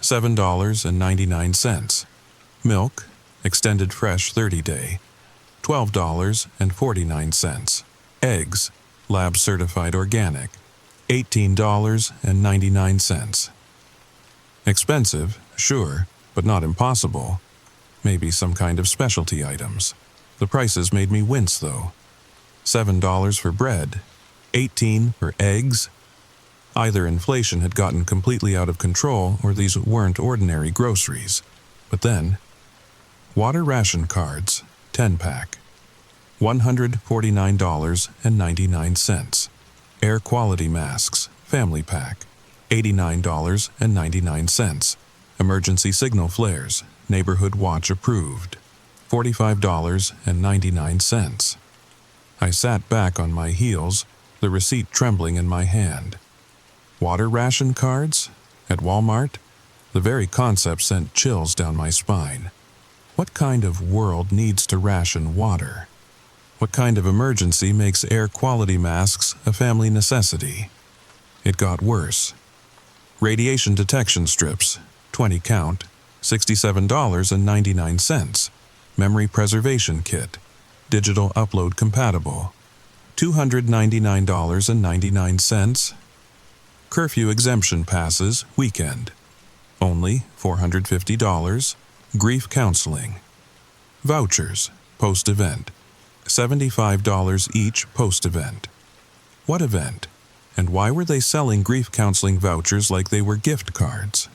$7.99. Milk, extended fresh 30-day, $12.49. Eggs, lab certified organic, $18.99. Expensive, sure, but not impossible. Maybe some kind of specialty items. The prices made me wince, though. $7 for bread, $18 for eggs. Either inflation had gotten completely out of control or these weren't ordinary groceries. But then, water ration cards, 10-pack, $149.99. Air quality masks, family pack, $89.99. Emergency signal flares, neighborhood watch approved, $45.99. I sat back on my heels, the receipt trembling in my hand. Water ration cards? At Walmart? The very concept sent chills down my spine. What kind of world needs to ration water? What kind of emergency makes air quality masks a family necessity? It got worse. Radiation detection strips, 20 count, $67.99. Memory preservation kit, digital upload compatible, $299.99. Curfew exemption passes, weekend, only $450. Grief counseling. Vouchers, post-event, $75 each post-event. What event? And why were they selling grief counseling vouchers like they were gift cards?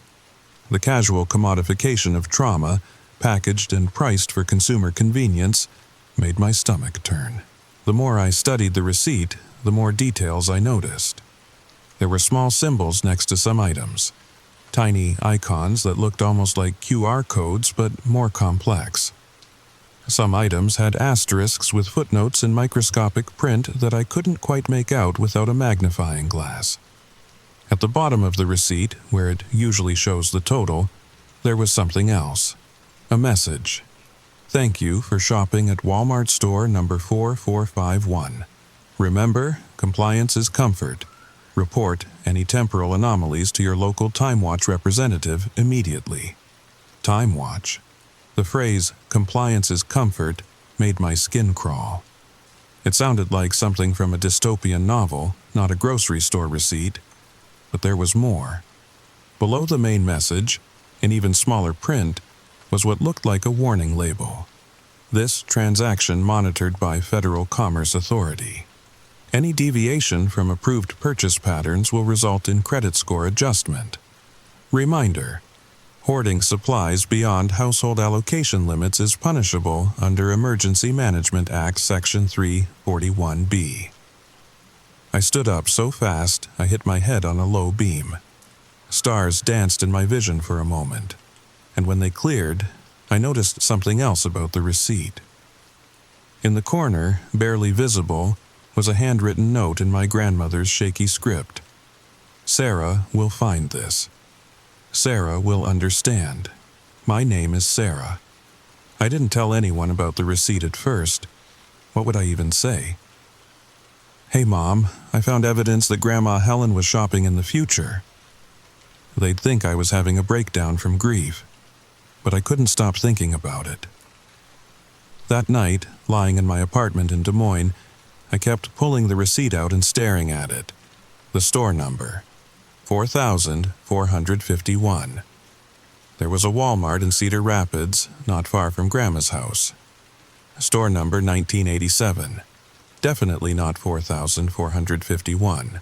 The casual commodification of trauma, packaged and priced for consumer convenience, made my stomach turn. The more I studied the receipt, the more details I noticed. There were small symbols next to some items, tiny icons that looked almost like QR codes but more complex. Some items had asterisks with footnotes in microscopic print that I couldn't quite make out without a magnifying glass. At the bottom of the receipt, where it usually shows the total, there was something else. A message. Thank you for shopping at Walmart store number 4451. Remember, compliance is comfort. Report any temporal anomalies to your local Time Watch representative immediately. Time Watch. The phrase, compliance is comfort, made my skin crawl. It sounded like something from a dystopian novel, not a grocery store receipt. But there was more. Below the main message, in even smaller print, was what looked like a warning label. This transaction monitored by Federal Commerce Authority. Any deviation from approved purchase patterns will result in credit score adjustment. Reminder: hoarding supplies beyond household allocation limits is punishable under Emergency Management Act Section 341B. I stood up so fast I hit my head on a low beam. Stars danced in my vision for a moment, and when they cleared, I noticed something else about the receipt. In the corner, barely visible, was a handwritten note in my grandmother's shaky script. Sarah will find this. Sarah will understand. My name is Sarah. I didn't tell anyone about the receipt at first. What would I even say? Hey Mom, I found evidence that Grandma Helen was shopping in the future. They'd think I was having a breakdown from grief, but I couldn't stop thinking about it. That night, lying in my apartment in Des Moines, I kept pulling the receipt out and staring at it. The store number, 4,451. There was a Walmart in Cedar Rapids, not far from Grandma's house. Store number 1987. Definitely not 4,451.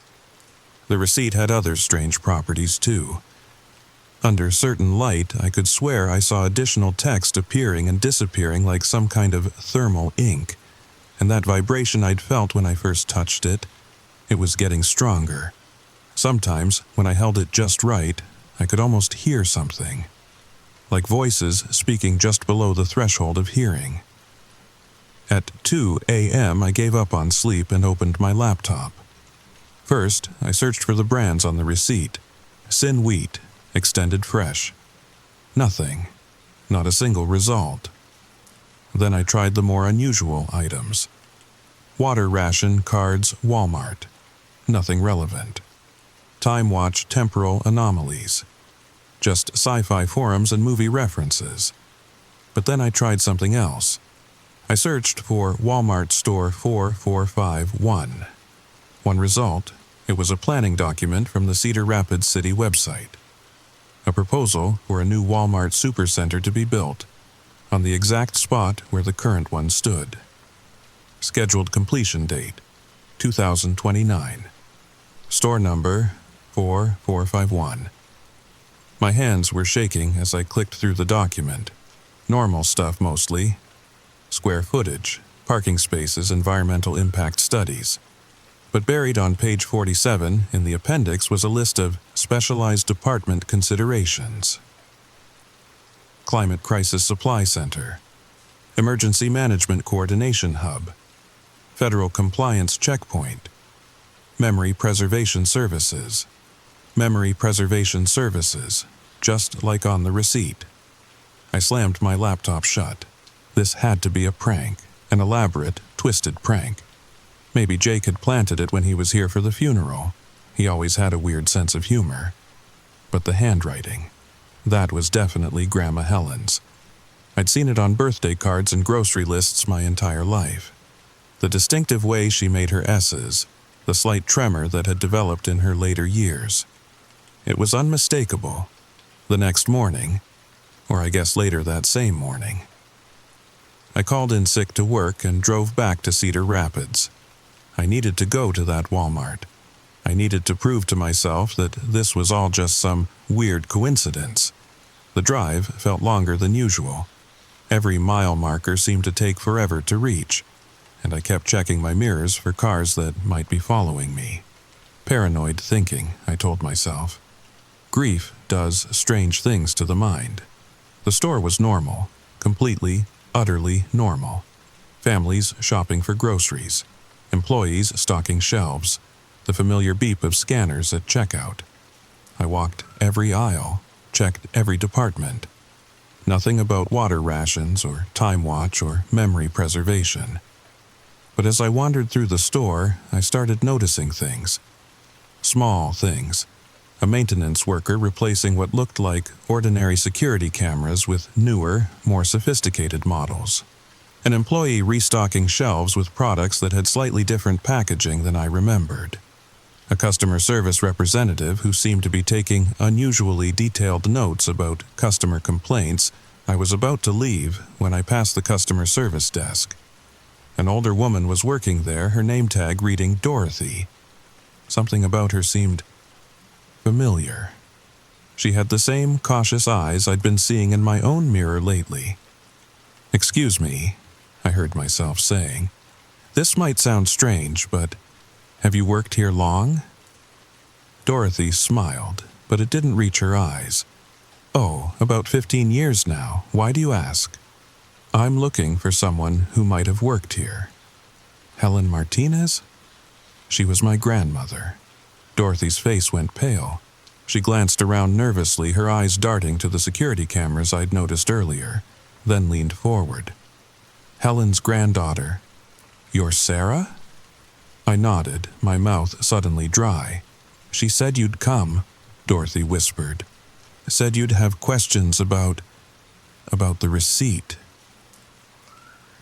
The receipt had other strange properties too. Under certain light, I could swear I saw additional text appearing and disappearing like some kind of thermal ink. And that vibration I'd felt when I first touched it, it was getting stronger. Sometimes, when I held it just right, I could almost hear something. Like voices speaking just below the threshold of hearing. At 2 a.m., I gave up on sleep and opened my laptop. First, I searched for the brands on the receipt. Sin Wheat, Extended Fresh. Nothing. Not a single result. Then I tried the more unusual items. Water ration cards, Walmart. Nothing relevant. Time Watch temporal anomalies. Just sci-fi forums and movie references. But then I tried something else. I searched for Walmart Store 4451. One result, it was a planning document from the Cedar Rapids City website. A proposal for a new Walmart supercenter to be built, on the exact spot where the current one stood. Scheduled completion date, 2029. Store number, 4451. My hands were shaking as I clicked through the document. Normal stuff mostly. Square footage, parking spaces, environmental impact studies. But buried on page 47 in the appendix was a list of specialized department considerations. Climate Crisis Supply Center, Emergency Management Coordination Hub, Federal Compliance Checkpoint, Memory Preservation Services. Memory Preservation Services, just like on the receipt. I slammed my laptop shut. This had to be a prank, an elaborate, twisted prank. Maybe Jake had planted it when he was here for the funeral. He always had a weird sense of humor. But the handwriting, that was definitely Grandma Helen's. I'd seen it on birthday cards and grocery lists my entire life. The distinctive way she made her S's, the slight tremor that had developed in her later years. It was unmistakable. The next morning, or I guess later that same morning, I called in sick to work and drove back to Cedar Rapids. I needed to go to that Walmart. I needed to prove to myself that this was all just some weird coincidence. The drive felt longer than usual. Every mile marker seemed to take forever to reach, and I kept checking my mirrors for cars that might be following me. Paranoid thinking, I told myself. Grief does strange things to the mind. The store was normal, completely, utterly normal. Families shopping for groceries. Employees stocking shelves, the familiar beep of scanners at checkout. I walked every aisle, checked every department. Nothing about water rations or time watch or memory preservation. But as I wandered through the store, I started noticing things. Small things. A maintenance worker replacing what looked like ordinary security cameras with newer, more sophisticated models. An employee restocking shelves with products that had slightly different packaging than I remembered. A customer service representative who seemed to be taking unusually detailed notes about customer complaints. I was about to leave when I passed the customer service desk. An older woman was working there, her name tag reading Dorothy. Something about her seemed familiar. She had the same cautious eyes I'd been seeing in my own mirror lately. "Excuse me," I heard myself saying. "This might sound strange, but have you worked here long?" Dorothy smiled, but it didn't reach her eyes. "Oh, about 15 years now. Why do you ask?" "I'm looking for someone who might have worked here." "Helen Martinez?" She was my grandmother. Dorothy's face went pale. She glanced around nervously, her eyes darting to the security cameras I'd noticed earlier, then leaned forward. "Helen's granddaughter. You're Sarah?" I nodded, my mouth suddenly dry. "She said you'd come," Dorothy whispered. "Said you'd have questions about the receipt."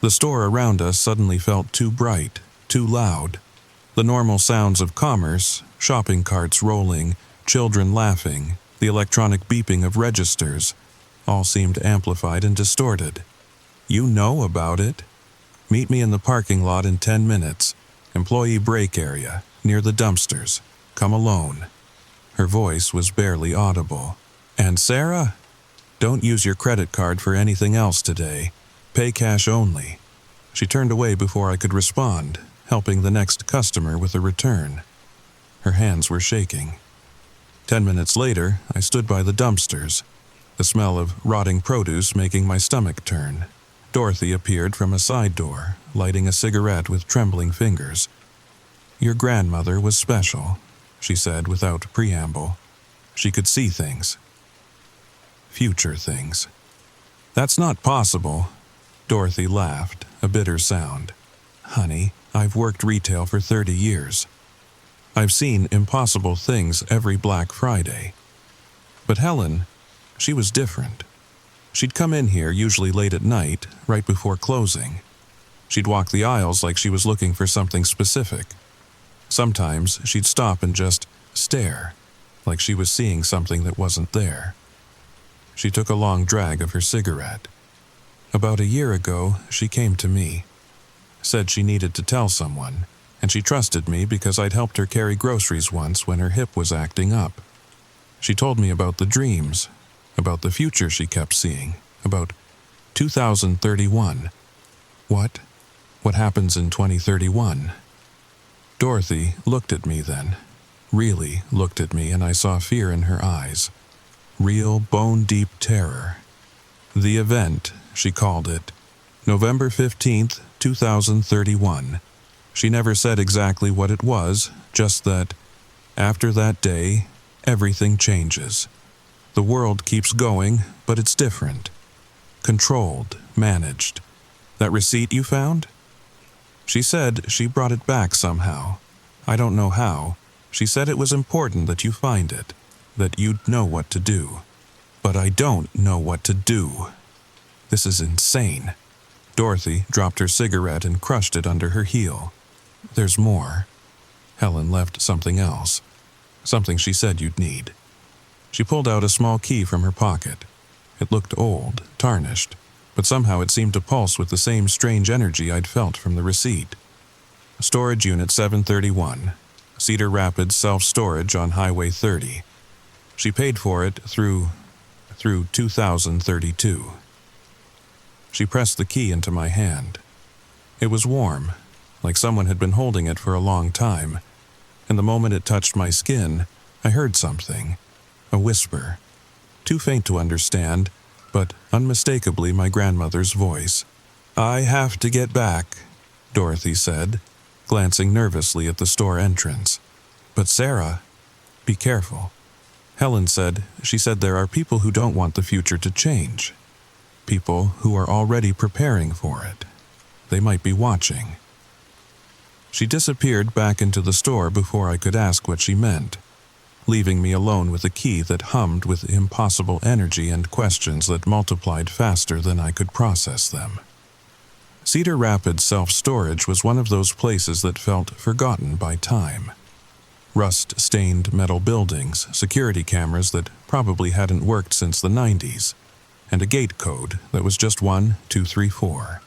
The store around us suddenly felt too bright, too loud. The normal sounds of commerce, shopping carts rolling, children laughing, the electronic beeping of registers, all seemed amplified and distorted. "You know about it. Meet me in the parking lot in 10 minutes. Employee break area, near the dumpsters. Come alone." Her voice was barely audible. "And Sarah? Don't use your credit card for anything else today. Pay cash only." She turned away before I could respond, helping the next customer with a return. Her hands were shaking. 10 minutes later, I stood by the dumpsters, the smell of rotting produce making my stomach turn. Dorothy appeared from a side door, lighting a cigarette with trembling fingers. "Your grandmother was special," she said without preamble. "She could see things. Future things." "That's not possible." Dorothy laughed, a bitter sound. "Honey, I've worked retail for 30 years. I've seen impossible things every Black Friday. But Helen, she was different. She'd come in here usually late at night, right before closing. She'd walk the aisles like she was looking for something specific. Sometimes she'd stop and just stare, like she was seeing something that wasn't there." She took a long drag of her cigarette. "About a year ago, she came to me. Said she needed to tell someone, and she trusted me because I'd helped her carry groceries once when her hip was acting up. She told me about the dreams, about the future she kept seeing, about 2031. What? What happens in 2031? Dorothy looked at me then, really looked at me, and I saw fear in her eyes. Real bone-deep terror. The event, she called it. November 15th, 2031. She never said exactly what it was, just that, after that day, everything changes. The world keeps going, but it's different. Controlled, managed. That receipt you found? She said she brought it back somehow. I don't know how. She said it was important that you find it, that you'd know what to do. But I don't know what to do. This is insane." Dorothy dropped her cigarette and crushed it under her heel. "There's more." Helen left something else. Something she said you'd need. She pulled out a small key from her pocket. It looked old, tarnished, but somehow it seemed to pulse with the same strange energy I'd felt from the receipt. "Storage Unit 731, Cedar Rapids Self-Storage on Highway 30. She paid for it through 2032. She pressed the key into my hand. It was warm, like someone had been holding it for a long time, and the moment it touched my skin, I heard something, a whisper, too faint to understand, but unmistakably my grandmother's voice. "I have to get back," Dorothy said, glancing nervously at the store entrance. "But Sarah, be careful." Helen said she said there are people who don't want the future to change. People who are already preparing for it. They might be watching. She disappeared back into the store before I could ask what she meant, leaving me alone with a key that hummed with impossible energy and questions that multiplied faster than I could process them. Cedar Rapids Self-Storage was one of those places that felt forgotten by time. Rust-stained metal buildings, security cameras that probably hadn't worked since the 90s, and a gate code that was just 1, 2, 3, 4.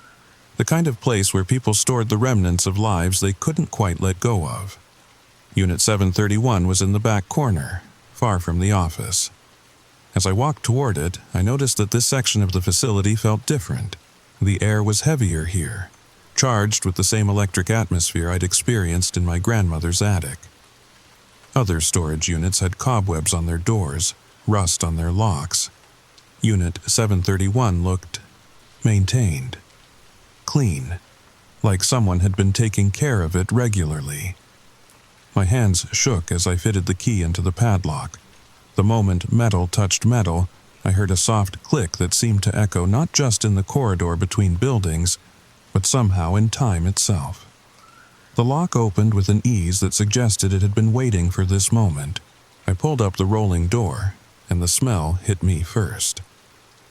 The kind of place where people stored the remnants of lives they couldn't quite let go of. Unit 731 was in the back corner, far from the office. As I walked toward it, I noticed that this section of the facility felt different. The air was heavier here, charged with the same electric atmosphere I'd experienced in my grandmother's attic. Other storage units had cobwebs on their doors, rust on their locks. Unit 731 looked maintained, clean, like someone had been taking care of it regularly. My hands shook as I fitted the key into the padlock. The moment metal touched metal, I heard a soft click that seemed to echo not just in the corridor between buildings, but somehow in time itself. The lock opened with an ease that suggested it had been waiting for this moment. I pulled up the rolling door, and the smell hit me first.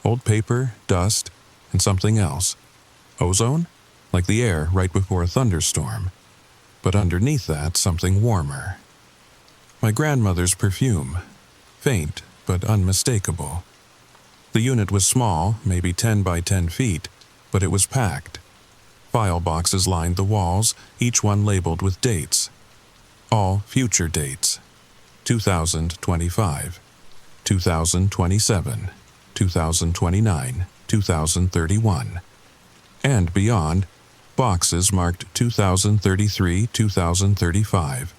Old paper, dust, and something else. Ozone? Like the air right before a thunderstorm. But underneath that, something warmer. My grandmother's perfume. Faint, but unmistakable. The unit was small, maybe 10 by 10 feet, but it was packed. File boxes lined the walls, each one labeled with dates. All future dates. 2025, 2027, 2029, 2031. And beyond, boxes marked 2033, 2035.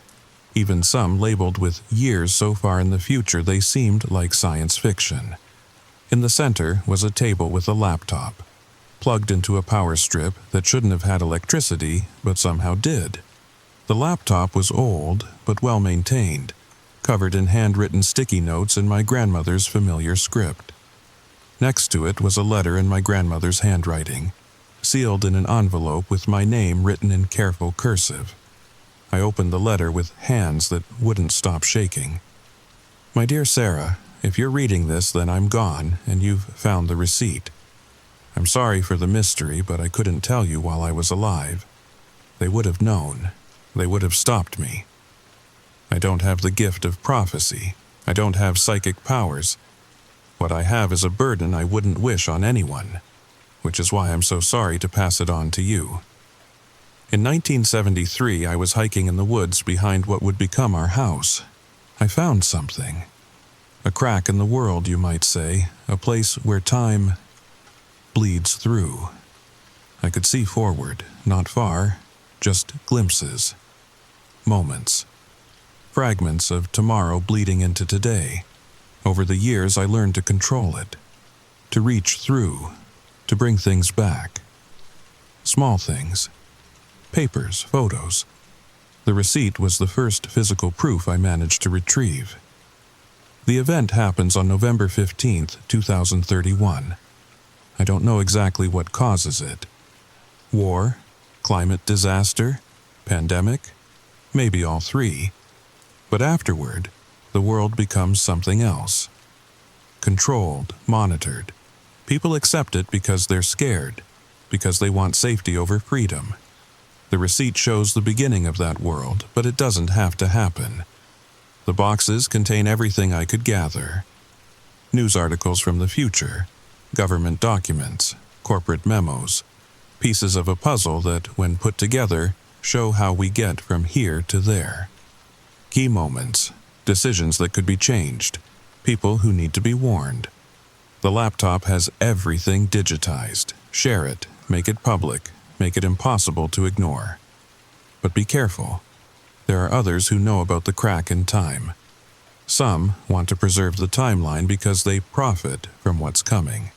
Even some labeled with years so far in the future they seemed like science fiction. In the center was a table with a laptop, plugged into a power strip that shouldn't have had electricity, but somehow did. The laptop was old, but well maintained, covered in handwritten sticky notes in my grandmother's familiar script. Next to it was a letter in my grandmother's handwriting, sealed in an envelope with my name written in careful cursive. I opened the letter with hands that wouldn't stop shaking. My dear Sarah, if you're reading this, then I'm gone, and you've found the receipt. I'm sorry for the mystery, but I couldn't tell you while I was alive. They would have known. They would have stopped me. I don't have the gift of prophecy. I don't have psychic powers. What I have is a burden I wouldn't wish on anyone, which is why I'm so sorry to pass it on to you. In 1973, I was hiking in the woods behind what would become our house. I found something. A crack in the world, you might say, a place where time bleeds through. I could see forward, not far, just glimpses, moments, fragments of tomorrow bleeding into today. Over the years, I learned to control it, to reach through, to bring things back. Small things. Papers, photos. The receipt was the first physical proof I managed to retrieve. The event happens on November 15th, 2031. I don't know exactly what causes it. War, climate disaster, pandemic, maybe all three. But afterward, the world becomes something else. Controlled, monitored. People accept it because they're scared, because they want safety over freedom. The receipt shows the beginning of that world, but it doesn't have to happen. The boxes contain everything I could gather. News articles from the future, government documents, corporate memos, pieces of a puzzle that, when put together, show how we get from here to there. Key moments, decisions that could be changed, people who need to be warned. The laptop has everything digitized. Share it, make it public, make it impossible to ignore. But be careful. There are others who know about the crack in time. Some want to preserve the timeline because they profit from what's coming.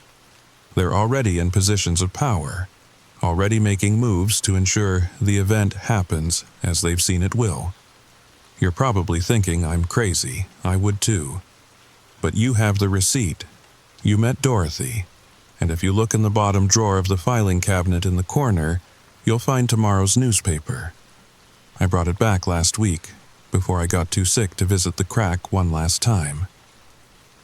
They're already in positions of power, already making moves to ensure the event happens as they've seen it will. You're probably thinking I'm crazy. I would too. But you have the receipt. You met Dorothy. And if you look in the bottom drawer of the filing cabinet in the corner, you'll find tomorrow's newspaper. I brought it back last week, before I got too sick to visit the crack one last time.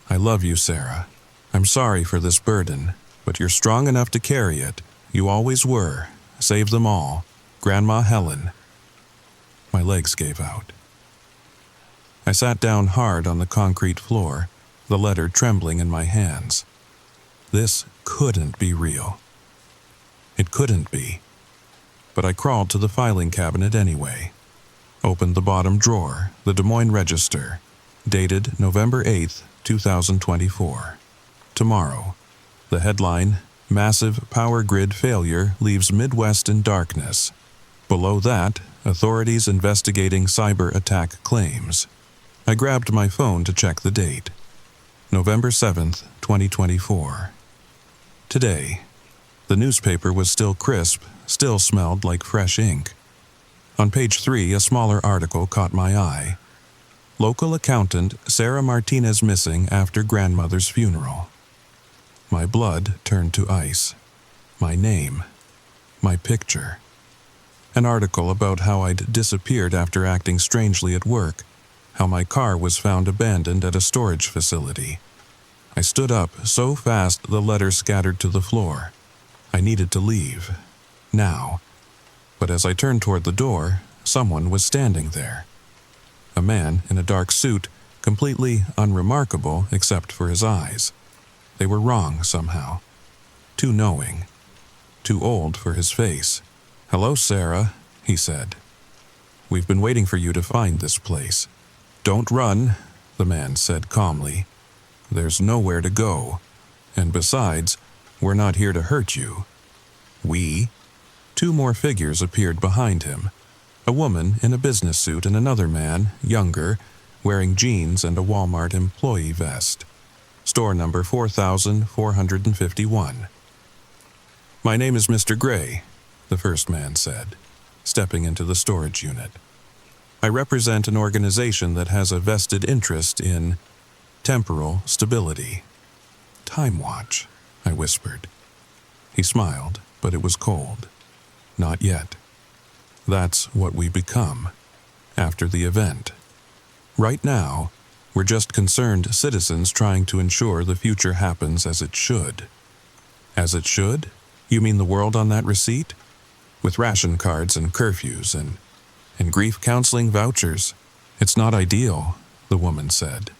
I love you, Sarah. I'm sorry for this burden, but you're strong enough to carry it. You always were. Save them all. Grandma Helen. My legs gave out. I sat down hard on the concrete floor, the letter trembling in my hands. This couldn't be real. It couldn't be. But I crawled to the filing cabinet anyway. Opened the bottom drawer, the Des Moines Register, dated November 8th, 2024. Tomorrow. The headline, Massive Power Grid Failure Leaves Midwest in Darkness. Below that, authorities investigating cyber attack claims. I grabbed my phone to check the date. November 7th, 2024. Today. The newspaper was still crisp, still smelled like fresh ink. On page 3, a smaller article caught my eye. Local accountant Sarah Martinez missing after grandmother's funeral. My blood turned to ice. My name. My picture. An article about how I'd disappeared after acting strangely at work, how my car was found abandoned at a storage facility. I stood up so fast the letters scattered to the floor. I needed to leave. Now. But as I turned toward the door, someone was standing there. A man in a dark suit, completely unremarkable except for his eyes. They were wrong somehow. Too knowing. Too old for his face. "Hello, Sarah," he said. "We've been waiting for you to find this place." "Don't run," the man said calmly. "There's nowhere to go. And besides, we're not here to hurt you." "We?" Two more figures appeared behind him. A woman in a business suit and another man, younger, wearing jeans and a Walmart employee vest. Store number 4451. "My name is Mr. Gray," the first man said, stepping into the storage unit. "I represent an organization that has a vested interest in temporal stability." "Time Watch," I whispered. He smiled, but it was cold. "Not yet. That's what we become, after the event. Right now, we're just concerned citizens trying to ensure the future happens as it should." "As it should? You mean the world on that receipt? With ration cards and curfews and grief counseling vouchers? It's not ideal," the woman said.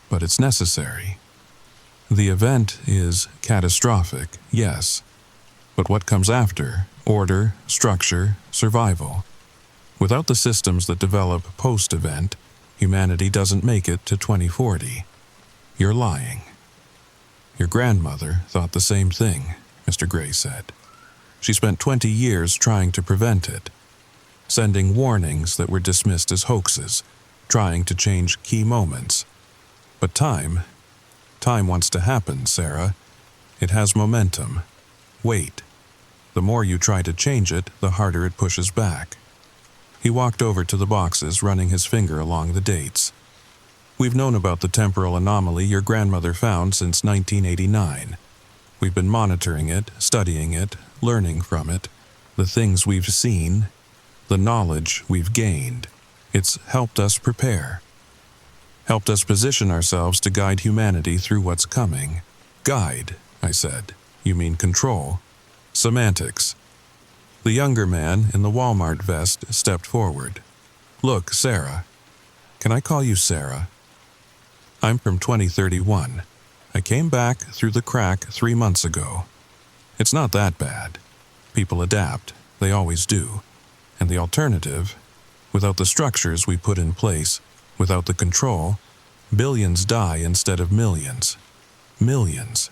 "But it's necessary. The event is catastrophic, yes. But what comes after? Order, structure, survival. Without the systems that develop post-event, humanity doesn't make it to 2040. You're lying." "Your grandmother thought the same thing," Mr. Gray said. "She spent 20 years trying to prevent it, sending warnings that were dismissed as hoaxes, trying to change key moments. But time wants to happen, Sarah. It has momentum. Wait. The more you try to change it, the harder it pushes back." He walked over to the boxes, running his finger along the dates. "We've known about the temporal anomaly your grandmother found since 1989. We've been monitoring it, studying it, learning from it, the things we've seen, the knowledge we've gained. It's helped us prepare. Helped us position ourselves to guide humanity through what's coming." "Guide," I said. "You mean control?" "Semantics." The younger man in the Walmart vest stepped forward. "Look, Sarah. Can I call you Sarah? I'm from 2031. I came back through the crack 3 months ago. It's not that bad. People adapt. They always do. And the alternative, without the structures we put in place, without the control, billions die instead of millions. Millions."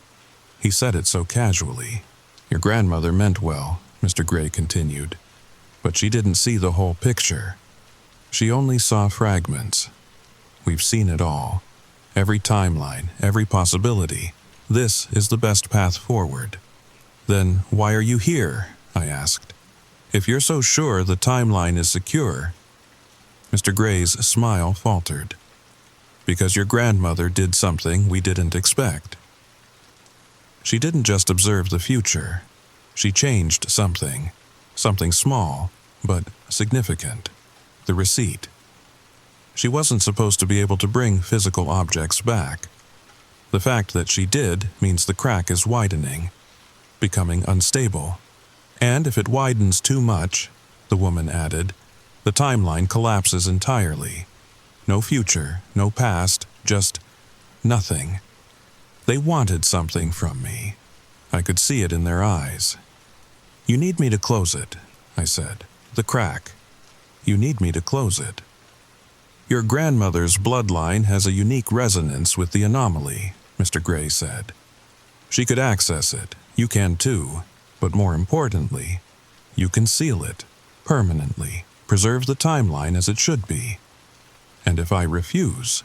He said it so casually. "Your grandmother meant well," Mr. Gray continued, "but she didn't see the whole picture. She only saw fragments. We've seen it all. Every timeline, every possibility. This is the best path forward." "Then why are you here?" I asked. "If you're so sure the timeline is secure." Mr. Gray's smile faltered. "Because your grandmother did something we didn't expect. She didn't just observe the future. She changed something small, but significant. The receipt. She wasn't supposed to be able to bring physical objects back. The fact that she did means the crack is widening, becoming unstable. And if it widens too much," the woman added, "the timeline collapses entirely. No future, no past, just nothing. They wanted something from me. I could see it in their eyes. "You need me to close it," I said. "The crack. You need me to close it." "Your grandmother's bloodline has a unique resonance with the anomaly," Mr. Gray said. "She could access it. You can too. But more importantly, you can seal it, permanently, preserve the timeline as it should be." "And if I refuse?"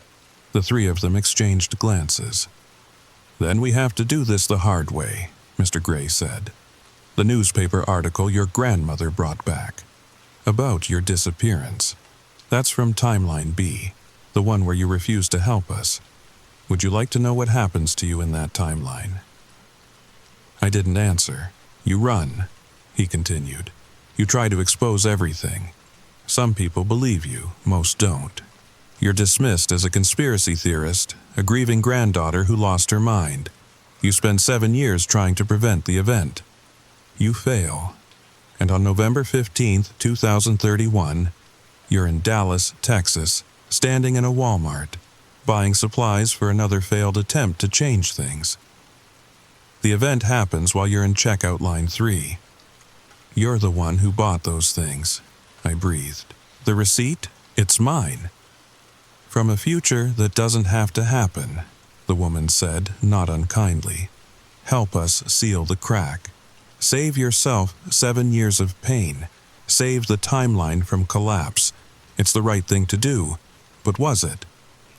The three of them exchanged glances. "Then we have to do this the hard way," Mr. Gray said. "The newspaper article your grandmother brought back. About your disappearance. That's from Timeline B, the one where you refused to help us. Would you like to know what happens to you in that timeline?" I didn't answer. "You run," he continued. "You try to expose everything. Some people believe you, most don't. You're dismissed as a conspiracy theorist, a grieving granddaughter who lost her mind. You spend 7 years trying to prevent the event. You fail. And on November 15th, 2031, you're in Dallas, Texas, standing in a Walmart, buying supplies for another failed attempt to change things. The event happens while you're in checkout line 3. You're the one who bought those things," I breathed. "The receipt? It's mine." "From a future that doesn't have to happen," the woman said, not unkindly. "Help us seal the crack. Save yourself 7 years of pain. Save the timeline from collapse. It's the right thing to do. But was it?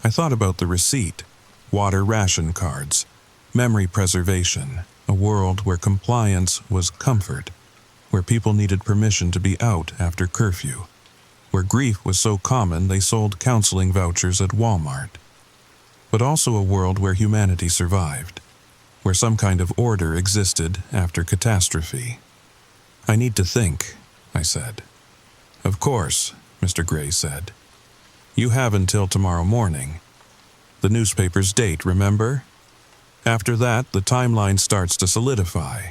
I thought about the receipt, water ration cards, memory preservation, a world where compliance was comfort, where people needed permission to be out after curfew, where grief was so common they sold counseling vouchers at Walmart. But also a world where humanity survived, where some kind of order existed after catastrophe. "I need to think," I said. "Of course," Mr. Gray said. "You have until tomorrow morning. The newspaper's date, remember? After that, the timeline starts to solidify.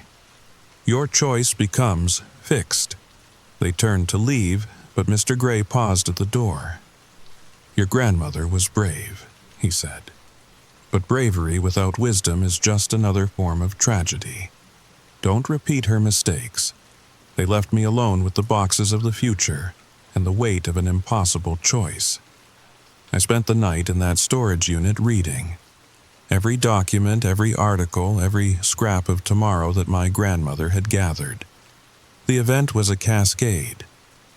Your choice becomes fixed." They turned to leave, but Mr. Gray paused at the door. "Your grandmother was brave," he said. "But bravery without wisdom is just another form of tragedy. Don't repeat her mistakes. They left me alone with the boxes of the future and the weight of an impossible choice. I spent the night in that storage unit reading. Every document, every article, every scrap of tomorrow that my grandmother had gathered. The event was a cascade.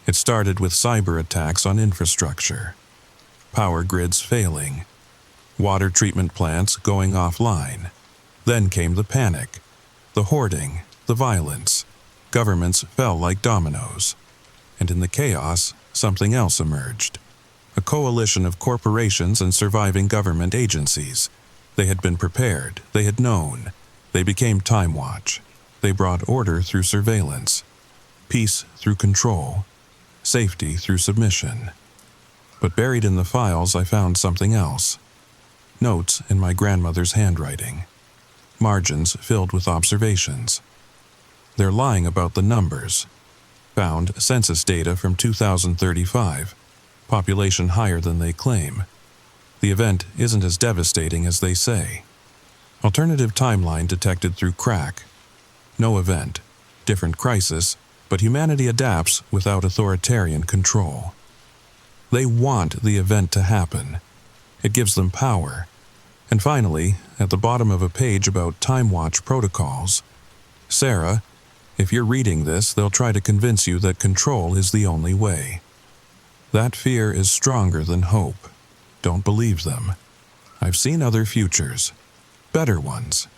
It started with cyber attacks on infrastructure, power grids failing, water treatment plants going offline. Then came the panic, the hoarding, the violence. Governments fell like dominoes. And in the chaos, something else emerged. A coalition of corporations and surviving government agencies. They had been prepared. They had known. They became Time Watch. They brought order through surveillance, peace through control, safety through submission. But buried in the files, I found something else. Notes in my grandmother's handwriting. Margins filled with observations. They're lying about the numbers. Found census data from 2035. Population higher than they claim. The event isn't as devastating as they say. Alternative timeline detected through crack. No event. Different crisis, but humanity adapts without authoritarian control. They want the event to happen. It gives them power. And finally, at the bottom of a page about Time Watch protocols, "Sarah, if you're reading this, they'll try to convince you that control is the only way. That fear is stronger than hope. Don't believe them. I've seen other futures. Better ones.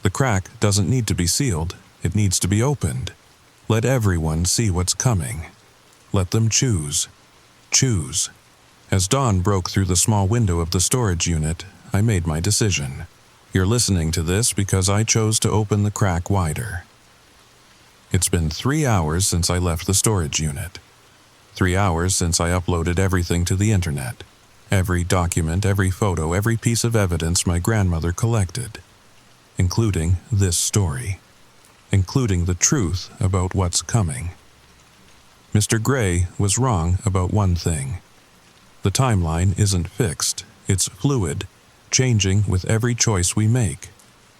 The crack doesn't need to be sealed. It needs to be opened. Let everyone see what's coming. Let them choose. Choose." As dawn broke through the small window of the storage unit, I made my decision. You're listening to this because I chose to open the crack wider. It's been 3 hours since I left the storage unit. 3 hours since I uploaded everything to the internet. Every document, every photo, every piece of evidence my grandmother collected. Including this story. Including the truth about what's coming. Mr. Gray was wrong about one thing. The timeline isn't fixed. It's fluid, changing with every choice we make.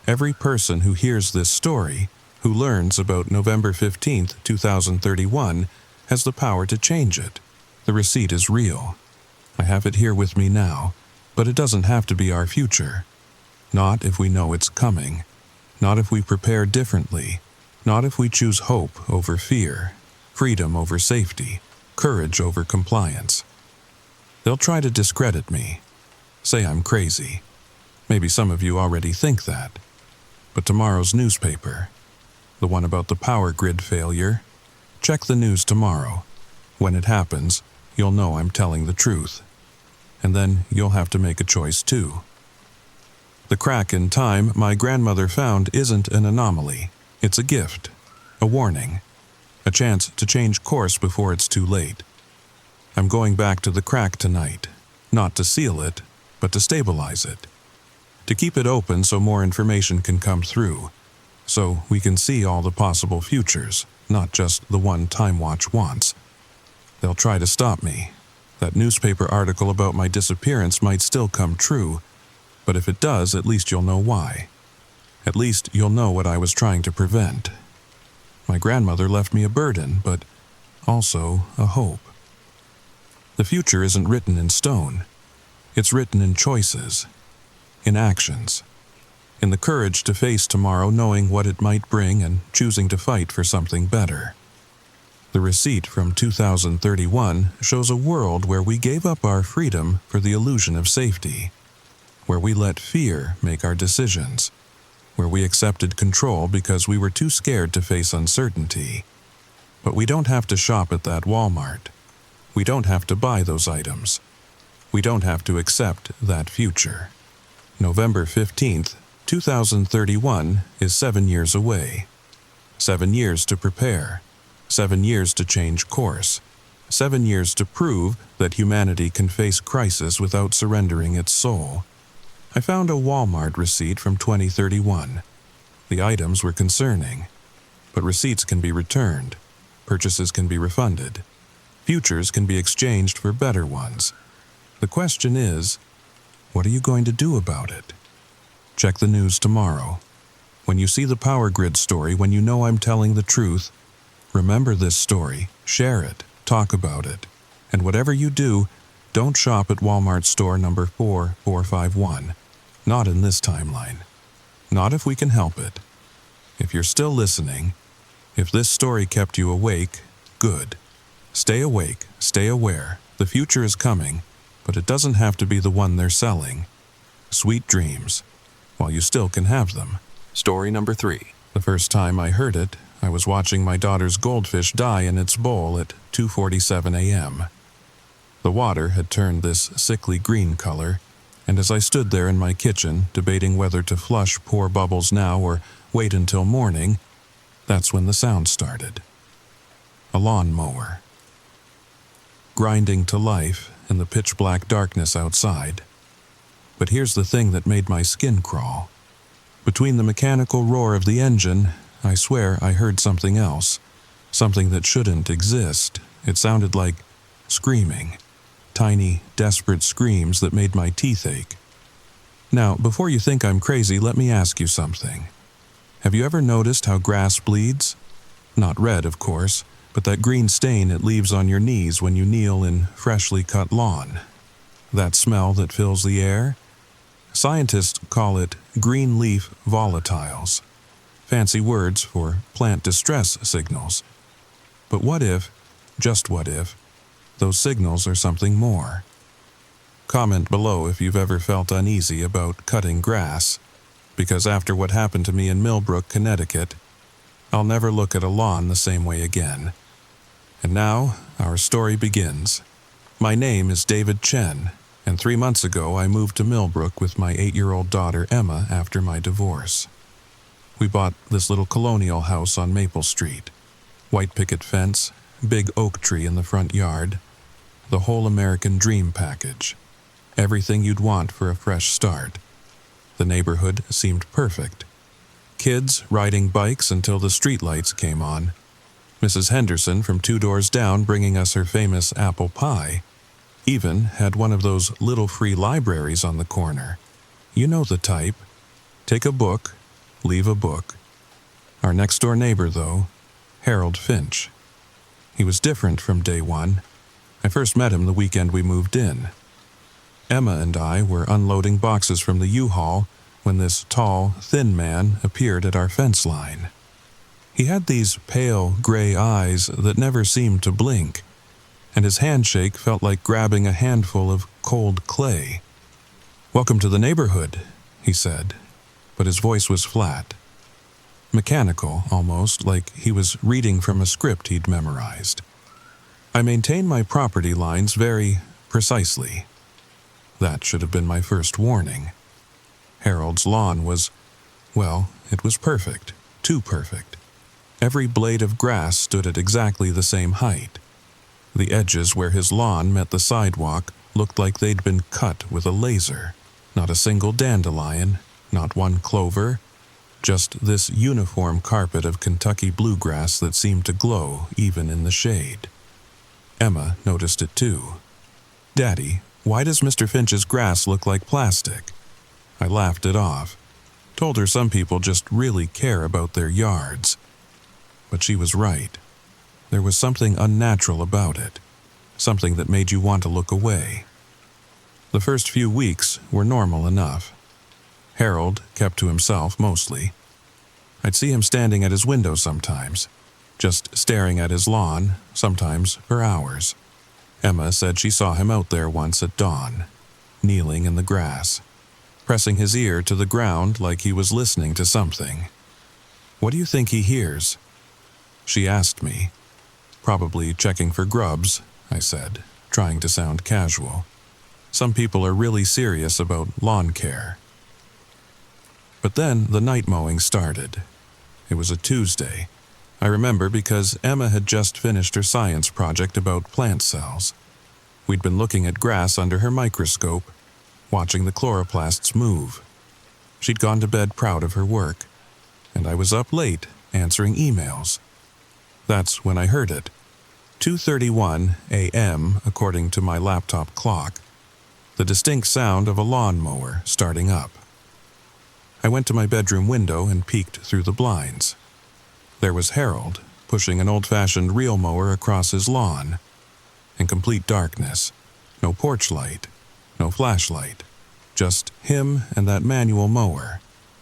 Every person who hears this story who learns about November 15th, 2031, has the power to change it. The receipt is real. I have it here with me now, but it doesn't have to be our future. Not if we know it's coming. Not if we prepare differently. Not if we choose hope over fear, freedom over safety, courage over compliance. They'll try to discredit me, say I'm crazy. Maybe some of you already think that. But tomorrow's newspaper, the one about the power grid failure, check the news tomorrow. When it happens, you'll know I'm telling the truth. And then you'll have to make a choice too. The crack in time my grandmother found isn't an anomaly. It's a gift, a warning, a chance to change course before it's too late. I'm going back to the crack tonight, not to seal it, but to stabilize it. To keep it open so more information can come through, so we can see all the possible futures, not just the one Time Watch wants. They'll try to stop me. That newspaper article about my disappearance might still come true, but if it does, at least you'll know why. At least you'll know what I was trying to prevent. My grandmother left me a burden, but also a hope. The future isn't written in stone. It's written in choices, in actions, in the courage to face tomorrow knowing what it might bring and choosing to fight for something better. The receipt from 2031 shows a world where we gave up our freedom for the illusion of safety, where we let fear make our decisions, where we accepted control because we were too scared to face uncertainty. But we don't have to shop at that Walmart. We don't have to buy those items. We don't have to accept that future. November 15th, 2031 is 7 years away. 7 years to prepare. 7 years to change course. 7 years to prove that humanity can face crisis without surrendering its soul. I found a Walmart receipt from 2031. The items were concerning, but receipts can be returned. Purchases can be refunded. Futures can be exchanged for better ones. The question is, what are you going to do about it? Check the news tomorrow. When you see the power grid story, when you know I'm telling the truth, remember this story, share it, talk about it. And whatever you do, don't shop at Walmart store number 4451. Not in this timeline. Not if we can help it. If you're still listening, if this story kept you awake, good. Stay awake, stay aware. The future is coming, but it doesn't have to be the one they're selling. Sweet dreams, while you still can have them. Story number 3. The first time I heard it, I was watching my daughter's goldfish die in its bowl at 2:47 a.m. The water had turned this sickly green color, and as I stood there in my kitchen, debating whether to flush poor Bubbles now or wait until morning, that's when the sound started. A lawnmower. Grinding to life in the pitch-black darkness outside. But here's the thing that made my skin crawl. Between the mechanical roar of the engine, I swear I heard something else, something that shouldn't exist. It sounded like screaming. Tiny, desperate screams that made my teeth ache. Now, before you think I'm crazy, let me ask you something. Have you ever noticed how grass bleeds? Not red, of course, but that green stain it leaves on your knees when you kneel in freshly cut lawn. That smell that fills the air? Scientists call it green leaf volatiles. Fancy words for plant distress signals. But what if, just what if, those signals are something more? Comment below if you've ever felt uneasy about cutting grass, because after what happened to me in Millbrook, Connecticut, I'll never look at a lawn the same way again. And now, our story begins. My name is David Chen, and 3 months ago I moved to Millbrook with my 8-year-old daughter Emma after my divorce. We bought this little colonial house on Maple Street. White picket fence, big oak tree in the front yard, the whole American dream package. Everything you'd want for a fresh start. The neighborhood seemed perfect. Kids riding bikes until the streetlights came on. Mrs. Henderson from 2 doors down bringing us her famous apple pie. Even had one of those little free libraries on the corner. You know the type. Take a book, leave a book. Our next-door neighbor, though, Harold Finch. He was different from day one. I first met him the weekend we moved in. Emma and I were unloading boxes from the U-Haul when this tall, thin man appeared at our fence line. He had these pale, gray eyes that never seemed to blink, and his handshake felt like grabbing a handful of cold clay. "Welcome to the neighborhood," he said, but his voice was flat. Mechanical, almost, like he was reading from a script he'd memorized. I maintain my property lines very precisely. That should have been my first warning. Harold's lawn was, well, it was perfect, too perfect. Every blade of grass stood at exactly the same height. The edges where his lawn met the sidewalk looked like they'd been cut with a laser. Not a single dandelion, not one clover, just this uniform carpet of Kentucky bluegrass that seemed to glow even in the shade. Emma noticed it too. "Daddy, why does Mr. Finch's grass look like plastic?" I laughed it off, told her some people just really care about their yards. But she was right. There was something unnatural about it, something that made you want to look away. The first few weeks were normal enough. Harold kept to himself mostly. I'd see him standing at his window sometimes, just staring at his lawn, sometimes for hours. Emma said she saw him out there once at dawn, kneeling in the grass, pressing his ear to the ground like he was listening to something. "What do you think he hears?" She asked me. "Probably checking for grubs," I said, trying to sound casual. Some people are really serious about lawn care. But then the night mowing started. It was a Tuesday. I remember because Emma had just finished her science project about plant cells. We'd been looking at grass under her microscope, watching the chloroplasts move. She'd gone to bed proud of her work, and I was up late answering emails. That's when I heard it. 2:31 a.m. according to my laptop clock. The distinct sound of a lawnmower starting up. I went to my bedroom window and peeked through the blinds. There was Harold, pushing an old-fashioned reel mower across his lawn. In complete darkness. No porch light. No flashlight. Just him and that manual mower,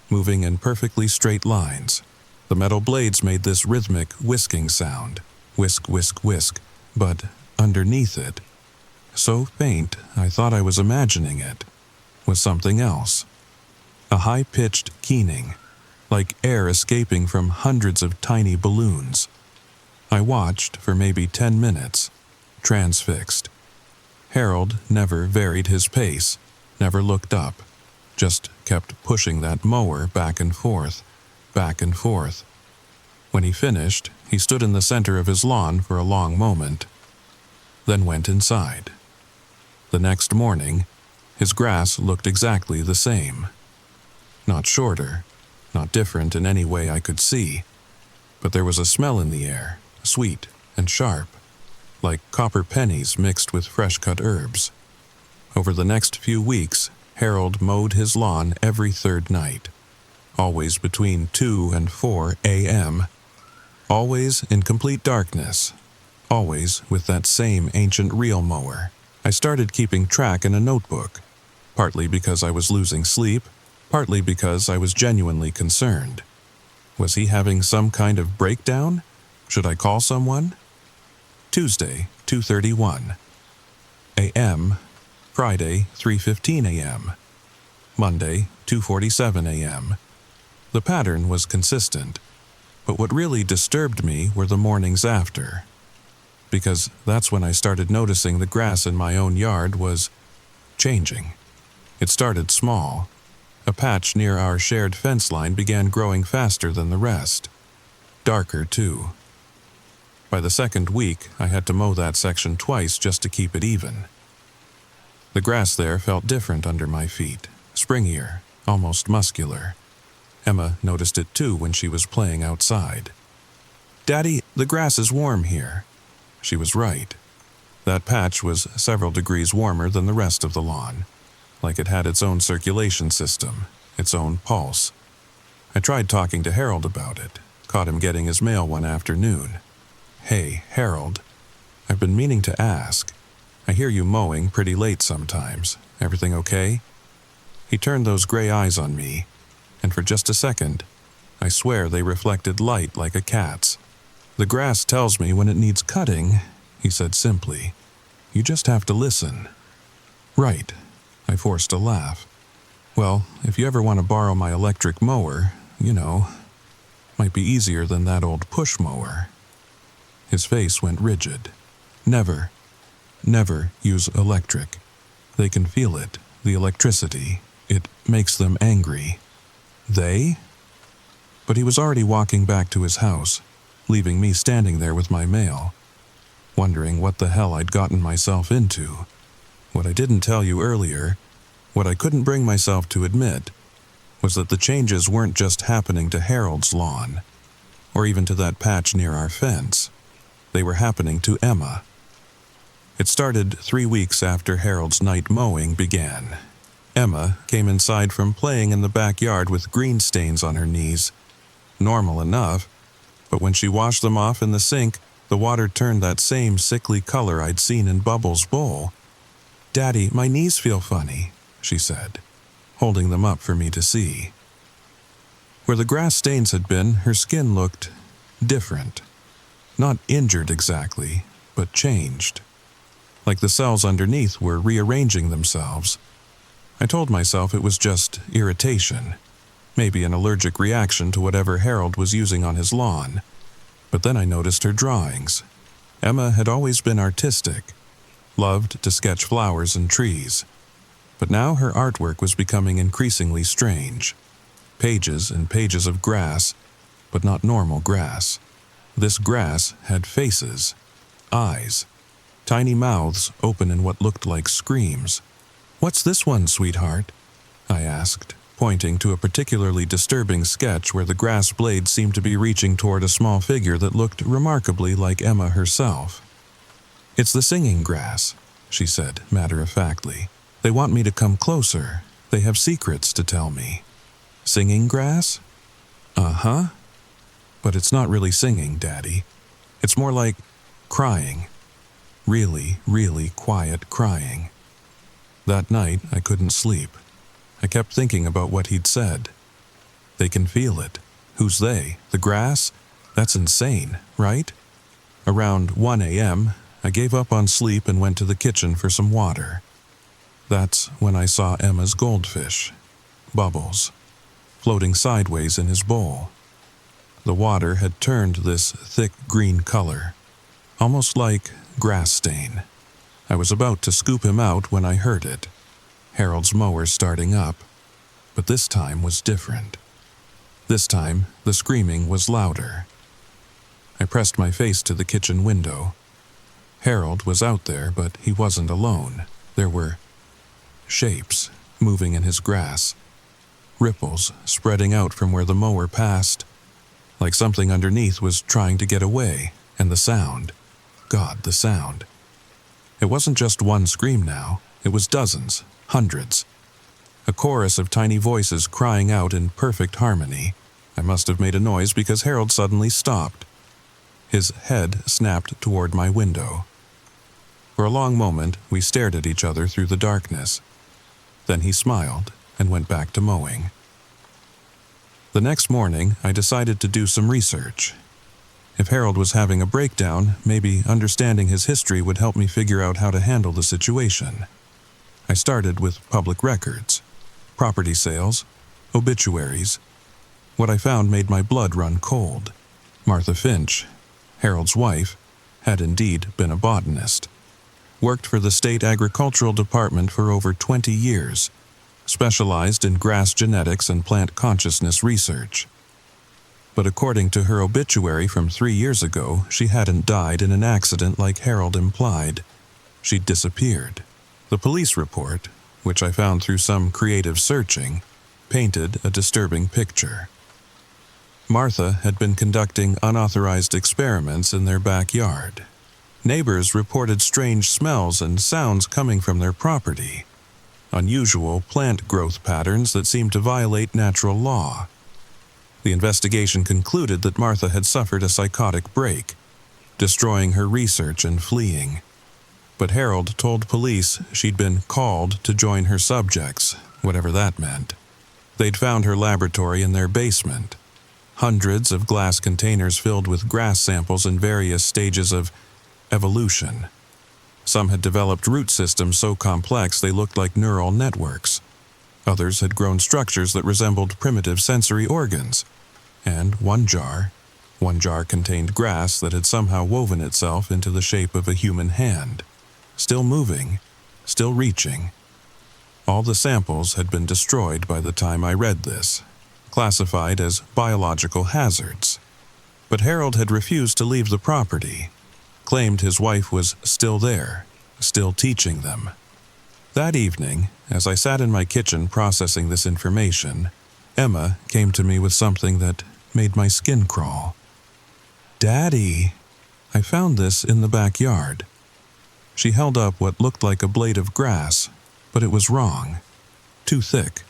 moving in perfectly straight lines. The metal blades made this rhythmic whisking sound. Whisk, whisk, whisk. But underneath it, so faint I thought I was imagining it, was something else. A high-pitched keening, like air escaping from hundreds of tiny balloons. I watched for maybe 10 minutes, transfixed. Harold never varied his pace, never looked up, just kept pushing that mower back and forth, back and forth. When he finished, he stood in the center of his lawn for a long moment, then went inside. The next morning, his grass looked exactly the same. Not shorter, not different in any way I could see, but there was a smell in the air, sweet and sharp, like copper pennies mixed with fresh-cut herbs. Over the next few weeks, Harold mowed his lawn every third night, always between 2 and 4 a.m., always in complete darkness, always with that same ancient reel mower. I started keeping track in a notebook, partly because I was losing sleep, partly because I was genuinely concerned. Was he having some kind of breakdown? Should I call someone? Tuesday, 2:31 a.m., Friday, 3:15 a.m., Monday, 2:47 a.m. The pattern was consistent, but what really disturbed me were the mornings after, because that's when I started noticing the grass in my own yard was changing. It started small. A patch near our shared fence line began growing faster than the rest. Darker, too. By the second week, I had to mow that section twice just to keep it even. The grass there felt different under my feet, springier, almost muscular. Emma noticed it too when she was playing outside. "Daddy, the grass is warm here." She was right. That patch was several degrees warmer than the rest of the lawn, like it had its own circulation system, its own pulse. I tried talking to Harold about it, Caught him getting his mail one afternoon. "Hey, Harold, I've been meaning to ask. I hear you mowing pretty late sometimes. Everything okay?" He turned those gray eyes on me, and for just a second, I swear they reflected light like a cat's. "The grass tells me when it needs cutting," he said simply. "You just have to listen." "Right," I forced a laugh. "Well, if you ever want to borrow my electric mower, might be easier than that old push mower." His face went rigid. "Never use electric. They can feel it, the electricity. It makes them angry." "They?" But he was already walking back to his house, leaving me standing there with my mail, wondering what the hell I'd gotten myself into. What I didn't tell you earlier, what I couldn't bring myself to admit, was that the changes weren't just happening to Harold's lawn, or even to that patch near our fence. They were happening to Emma. It started 3 weeks after Harold's night mowing began. Emma came inside from playing in the backyard with green stains on her knees. Normal enough, but when she washed them off in the sink, the water turned that same sickly color I'd seen in Bubbles' bowl. "Daddy, my knees feel funny," she said, holding them up for me to see. Where the grass stains had been, her skin looked different. Not injured exactly, but changed. Like the cells underneath were rearranging themselves. I told myself it was just irritation, maybe an allergic reaction to whatever Harold was using on his lawn. But then I noticed her drawings. Emma had always been artistic, loved to sketch flowers and trees. But now her artwork was becoming increasingly strange. Pages and pages of grass, but not normal grass. This grass had faces, eyes, tiny mouths open in what looked like screams. "What's this one, sweetheart?" I asked, pointing to a particularly disturbing sketch where the grass blade seemed to be reaching toward a small figure that looked remarkably like Emma herself. "It's the singing grass," she said matter-of-factly. "They want me to come closer. They have secrets to tell me." "Singing grass?" "Uh-huh. But it's not really singing, Daddy. It's more like crying. Really, really quiet crying." That night, I couldn't sleep. I kept thinking about what he'd said. They can feel it. Who's they? The grass? That's insane, right? Around 1 a.m., I gave up on sleep and went to the kitchen for some water. That's when I saw Emma's goldfish, Bubbles, floating sideways in his bowl. The water had turned this thick green color, almost like grass stain. I was about to scoop him out when I heard it. Harold's mower starting up, but this time was different. This time, the screaming was louder. I pressed my face to the kitchen window. Harold was out there, but he wasn't alone. There were shapes moving in his grass, ripples spreading out from where the mower passed, like something underneath was trying to get away, and the sound. God, the sound. It wasn't just one scream now, it was dozens, hundreds. A chorus of tiny voices crying out in perfect harmony. I must have made a noise because Harold suddenly stopped. His head snapped toward my window. For a long moment, we stared at each other through the darkness. Then he smiled and went back to mowing. The next morning, I decided to do some research. If Harold was having a breakdown, maybe understanding his history would help me figure out how to handle the situation. I started with public records, property sales, obituaries. What I found made my blood run cold. Martha Finch, Harold's wife, had indeed been a botanist. Worked for the state agricultural department for over 20 years, specialized in grass genetics and plant consciousness research. But according to her obituary from 3 years ago, she hadn't died in an accident like Harold implied. She'd disappeared. The police report, which I found through some creative searching, painted a disturbing picture. Martha had been conducting unauthorized experiments in their backyard. Neighbors reported strange smells and sounds coming from their property, unusual plant growth patterns that seemed to violate natural law. The investigation concluded that Martha had suffered a psychotic break, destroying her research and fleeing. But Harold told police she'd been called to join her subjects, whatever that meant. They'd found her laboratory in their basement. Hundreds of glass containers filled with grass samples in various stages of evolution. Some had developed root systems so complex they looked like neural networks. Others had grown structures that resembled primitive sensory organs. And one jar contained grass that had somehow woven itself into the shape of a human hand. Still moving, still reaching. All the samples had been destroyed by the time I read this, classified as biological hazards. But Harold had refused to leave the property, claimed his wife was still there, still teaching them. That evening, as I sat in my kitchen processing this information, Emma came to me with something that made my skin crawl. "Daddy, I found this in the backyard." She held up what looked like a blade of grass, but it was wrong. Too thick,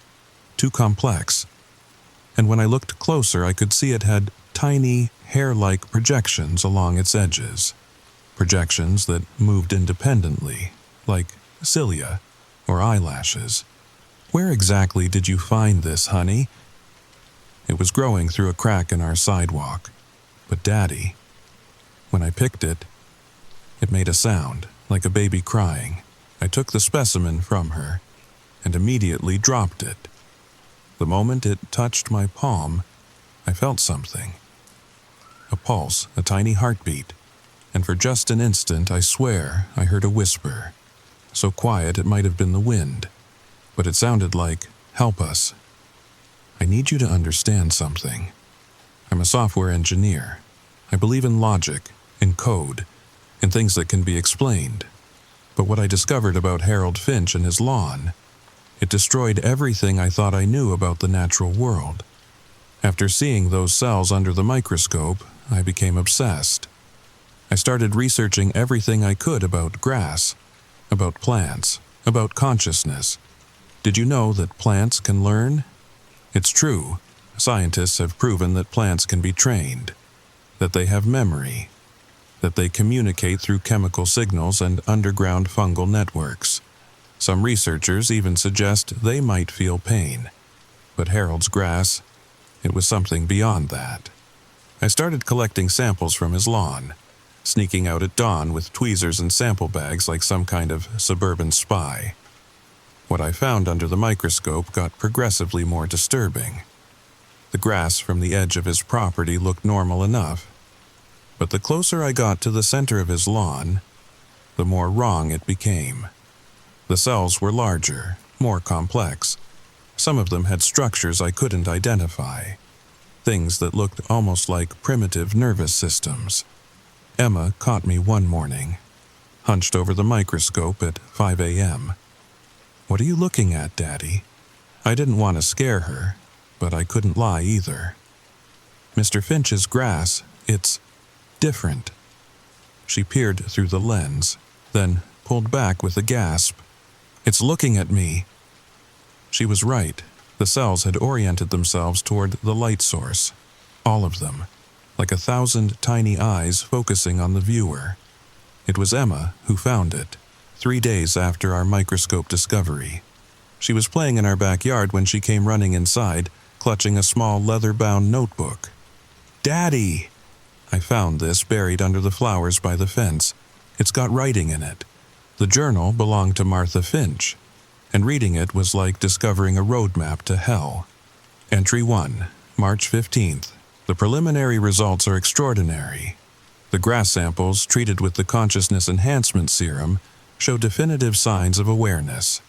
too complex. And when I looked closer, I could see it had tiny, hair-like projections along its edges. Projections that moved independently, like cilia or eyelashes. "Where exactly did you find this, honey?" It was growing through a crack in our sidewalk. But Daddy, when I picked it, it made a sound, like a baby crying. I took the specimen from her and immediately dropped it. The moment it touched my palm, I felt something. A pulse, a tiny heartbeat, and for just an instant, I swear, I heard a whisper. So quiet it might have been the wind, but it sounded like, "Help us." I need you to understand something. I'm a software engineer. I believe in logic, in code, in things that can be explained. But what I discovered about Harold Finch and his lawn, it destroyed everything I thought I knew about the natural world. After seeing those cells under the microscope, I became obsessed. I started researching everything I could about grass, about plants, about consciousness. Did you know that plants can learn? It's true. Scientists have proven that plants can be trained, that they have memory, that they communicate through chemical signals and underground fungal networks. Some researchers even suggest they might feel pain. But Harold's grass, it was something beyond that. I started collecting samples from his lawn, sneaking out at dawn with tweezers and sample bags like some kind of suburban spy. What I found under the microscope got progressively more disturbing. The grass from the edge of his property looked normal enough, but the closer I got to the center of his lawn, the more wrong it became. The cells were larger, more complex. Some of them had structures I couldn't identify, things that looked almost like primitive nervous systems. Emma caught me one morning, hunched over the microscope at 5 a.m. "What are you looking at, Daddy?" I didn't want to scare her, but I couldn't lie either. "Mr. Finch's grass, it's different." She peered through the lens, then pulled back with a gasp. "It's looking at me." She was right. The cells had oriented themselves toward the light source. All of them, like 1,000 tiny eyes focusing on the viewer. It was Emma who found it, 3 days after our microscope discovery. She was playing in our backyard when she came running inside, clutching a small leather-bound notebook. "Daddy!" I found this buried under the flowers by the fence. It's got writing in it. The journal belonged to Martha Finch, and reading it was like discovering a roadmap to hell. Entry 1, March 15th. The preliminary results are extraordinary. The grass samples treated with the consciousness enhancement serum show definitive signs of awareness.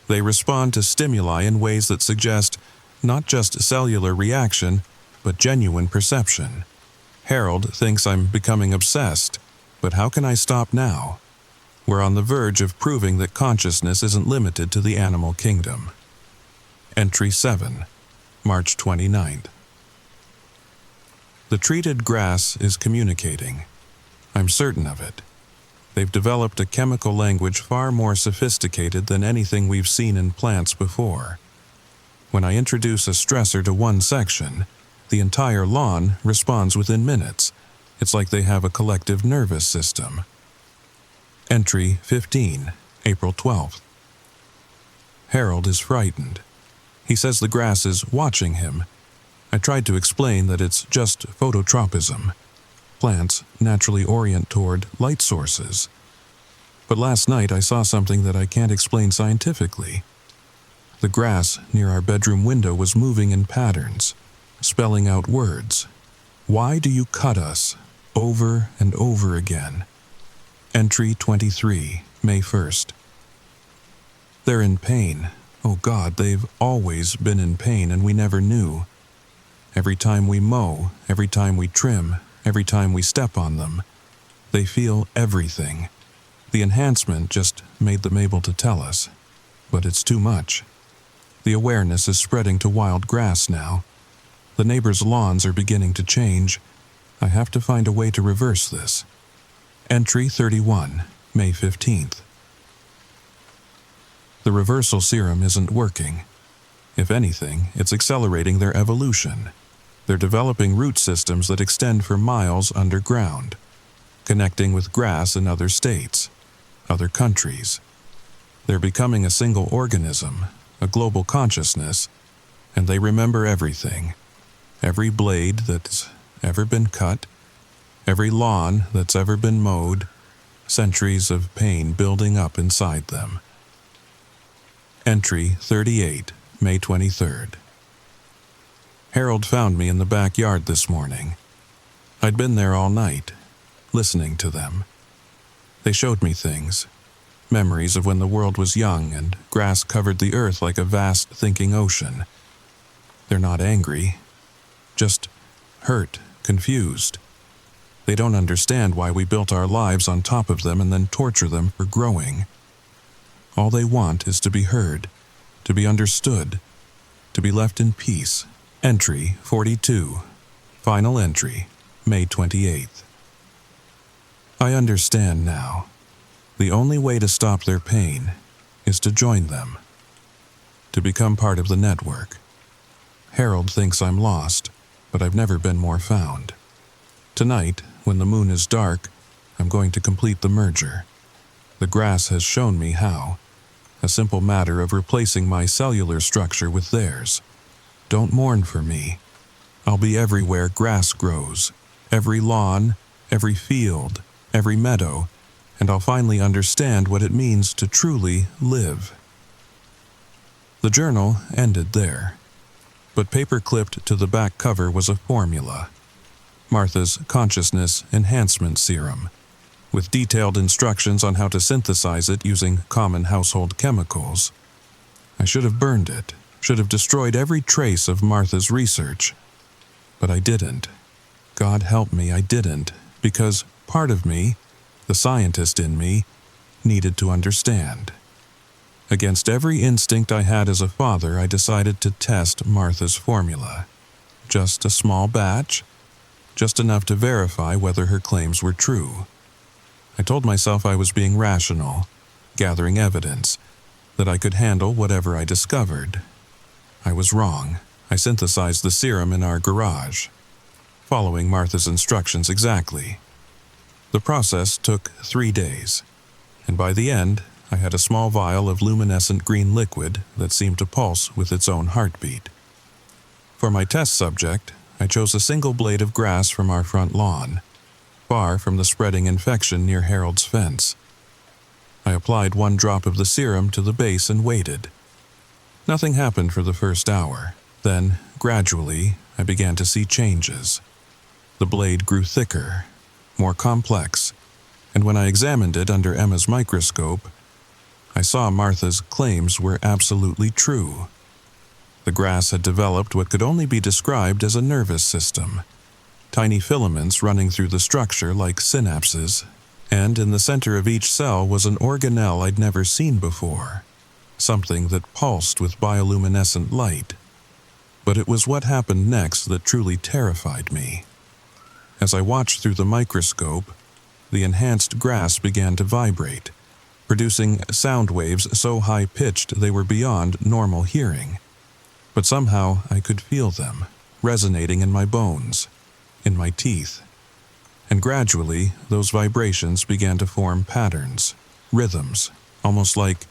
They respond to stimuli in ways that suggest not just cellular reaction, but genuine perception. Harold thinks I'm becoming obsessed, but how can I stop now? We're on the verge of proving that consciousness isn't limited to the animal kingdom. Entry 7, March 29th. The treated grass is communicating. I'm certain of it. They've developed a chemical language far more sophisticated than anything we've seen in plants before. When I introduce a stressor to one section, The entire lawn responds within minutes. It's like they have a collective nervous system. Entry 15, April 12th. Harold is frightened. He says the grass is watching him. I tried to explain that it's just phototropism. Plants naturally orient toward light sources. But last night I saw something that I can't explain scientifically. The grass near our bedroom window was moving in patterns, spelling out words. Why do you cut us? Over and over again. Entry 23, May 1st. They're in pain. Oh God, they've always been in pain and we never knew. Every time we mow, every time we trim, every time we step on them, they feel everything. The enhancement just made them able to tell us. But it's too much. The awareness is spreading to wild grass now. The neighbors' lawns are beginning to change. I have to find a way to reverse this. Entry 31, May 15th. The reversal serum isn't working. If anything, it's accelerating their evolution. They're developing root systems that extend for miles underground, connecting with grass in other states, other countries. They're becoming a single organism, a global consciousness, and they remember everything. Every blade that's ever been cut, every lawn that's ever been mowed, centuries of pain building up inside them. Entry 38, May 23rd. Harold found me in the backyard this morning. I'd been there all night, listening to them. They showed me things, memories of when the world was young and grass covered the earth like a vast thinking ocean. They're not angry, just hurt, confused. They don't understand why we built our lives on top of them and then torture them for growing. All they want is to be heard, to be understood, to be left in peace. Entry 42, final entry, May 28th. I understand now. The only way to stop their pain is to join them, to become part of the network. Harold thinks I'm lost, but I've never been more found. Tonight, when the moon is dark, I'm going to complete the merger. The grass has shown me how. A simple matter of replacing my cellular structure with theirs. Don't mourn for me. I'll be everywhere grass grows, every lawn, every field, every meadow, and I'll finally understand what it means to truly live. The journal ended there, but paper-clipped to the back cover was a formula. Martha's Consciousness Enhancement Serum, with detailed instructions on how to synthesize it using common household chemicals. I should have burned it, should have destroyed every trace of Martha's research. But I didn't. God help me, I didn't, because part of me, the scientist in me, needed to understand. Against every instinct I had as a father, I decided to test Martha's formula. Just a small batch, just enough to verify whether her claims were true. I told myself I was being rational, gathering evidence, that I could handle whatever I discovered. I was wrong. I synthesized the serum in our garage, following Martha's instructions exactly. The process took 3 days, and by the end, I had a small vial of luminescent green liquid that seemed to pulse with its own heartbeat. For my test subject, I chose a single blade of grass from our front lawn, far from the spreading infection near Harold's fence. I applied 1 drop of the serum to the base and waited. Nothing happened for the first hour. Then, gradually, I began to see changes. The blade grew thicker, more complex, and when I examined it under Emma's microscope, I saw Martha's claims were absolutely true. The grass had developed what could only be described as a nervous system, tiny filaments running through the structure like synapses, and in the center of each cell was an organelle I'd never seen before, something that pulsed with bioluminescent light. But it was what happened next that truly terrified me. As I watched through the microscope, the enhanced grass began to vibrate, producing sound waves so high-pitched they were beyond normal hearing. But somehow I could feel them, resonating in my bones, in my teeth. And gradually, those vibrations began to form patterns, rhythms, almost like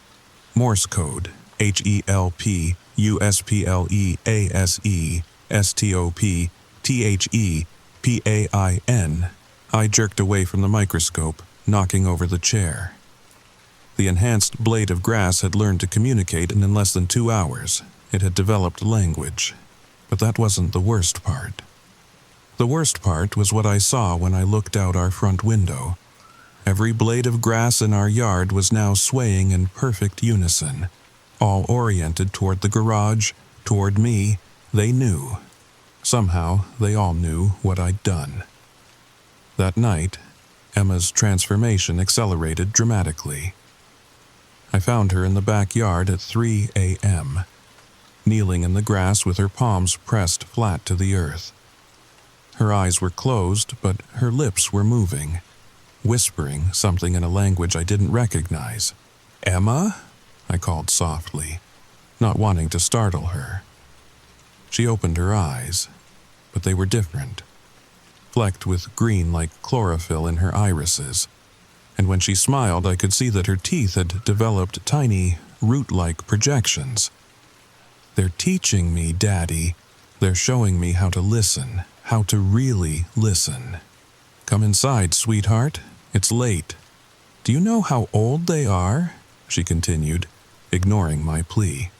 Morse code, HELP-USPLE-ASE-STOP-THE-PAIN. I jerked away from the microscope, knocking over the chair. The enhanced blade of grass had learned to communicate, and in less than 2 hours, it had developed language. But that wasn't the worst part. The worst part was what I saw when I looked out our front window. Every blade of grass in our yard was now swaying in perfect unison, all oriented toward the garage, toward me. They knew. Somehow, they all knew what I'd done. That night, Emma's transformation accelerated dramatically. I found her in the backyard at 3 a.m., kneeling in the grass with her palms pressed flat to the earth. Her eyes were closed, but her lips were moving, whispering something in a language I didn't recognize. "Emma?" I called softly, not wanting to startle her. She opened her eyes, but they were different, flecked with green like chlorophyll in her irises, and when she smiled I could see that her teeth had developed tiny, root-like projections. "They're teaching me, Daddy. They're showing me how to listen, how to really listen. Come inside, sweetheart. It's late. Do you know how old they are?" she continued, ignoring my plea.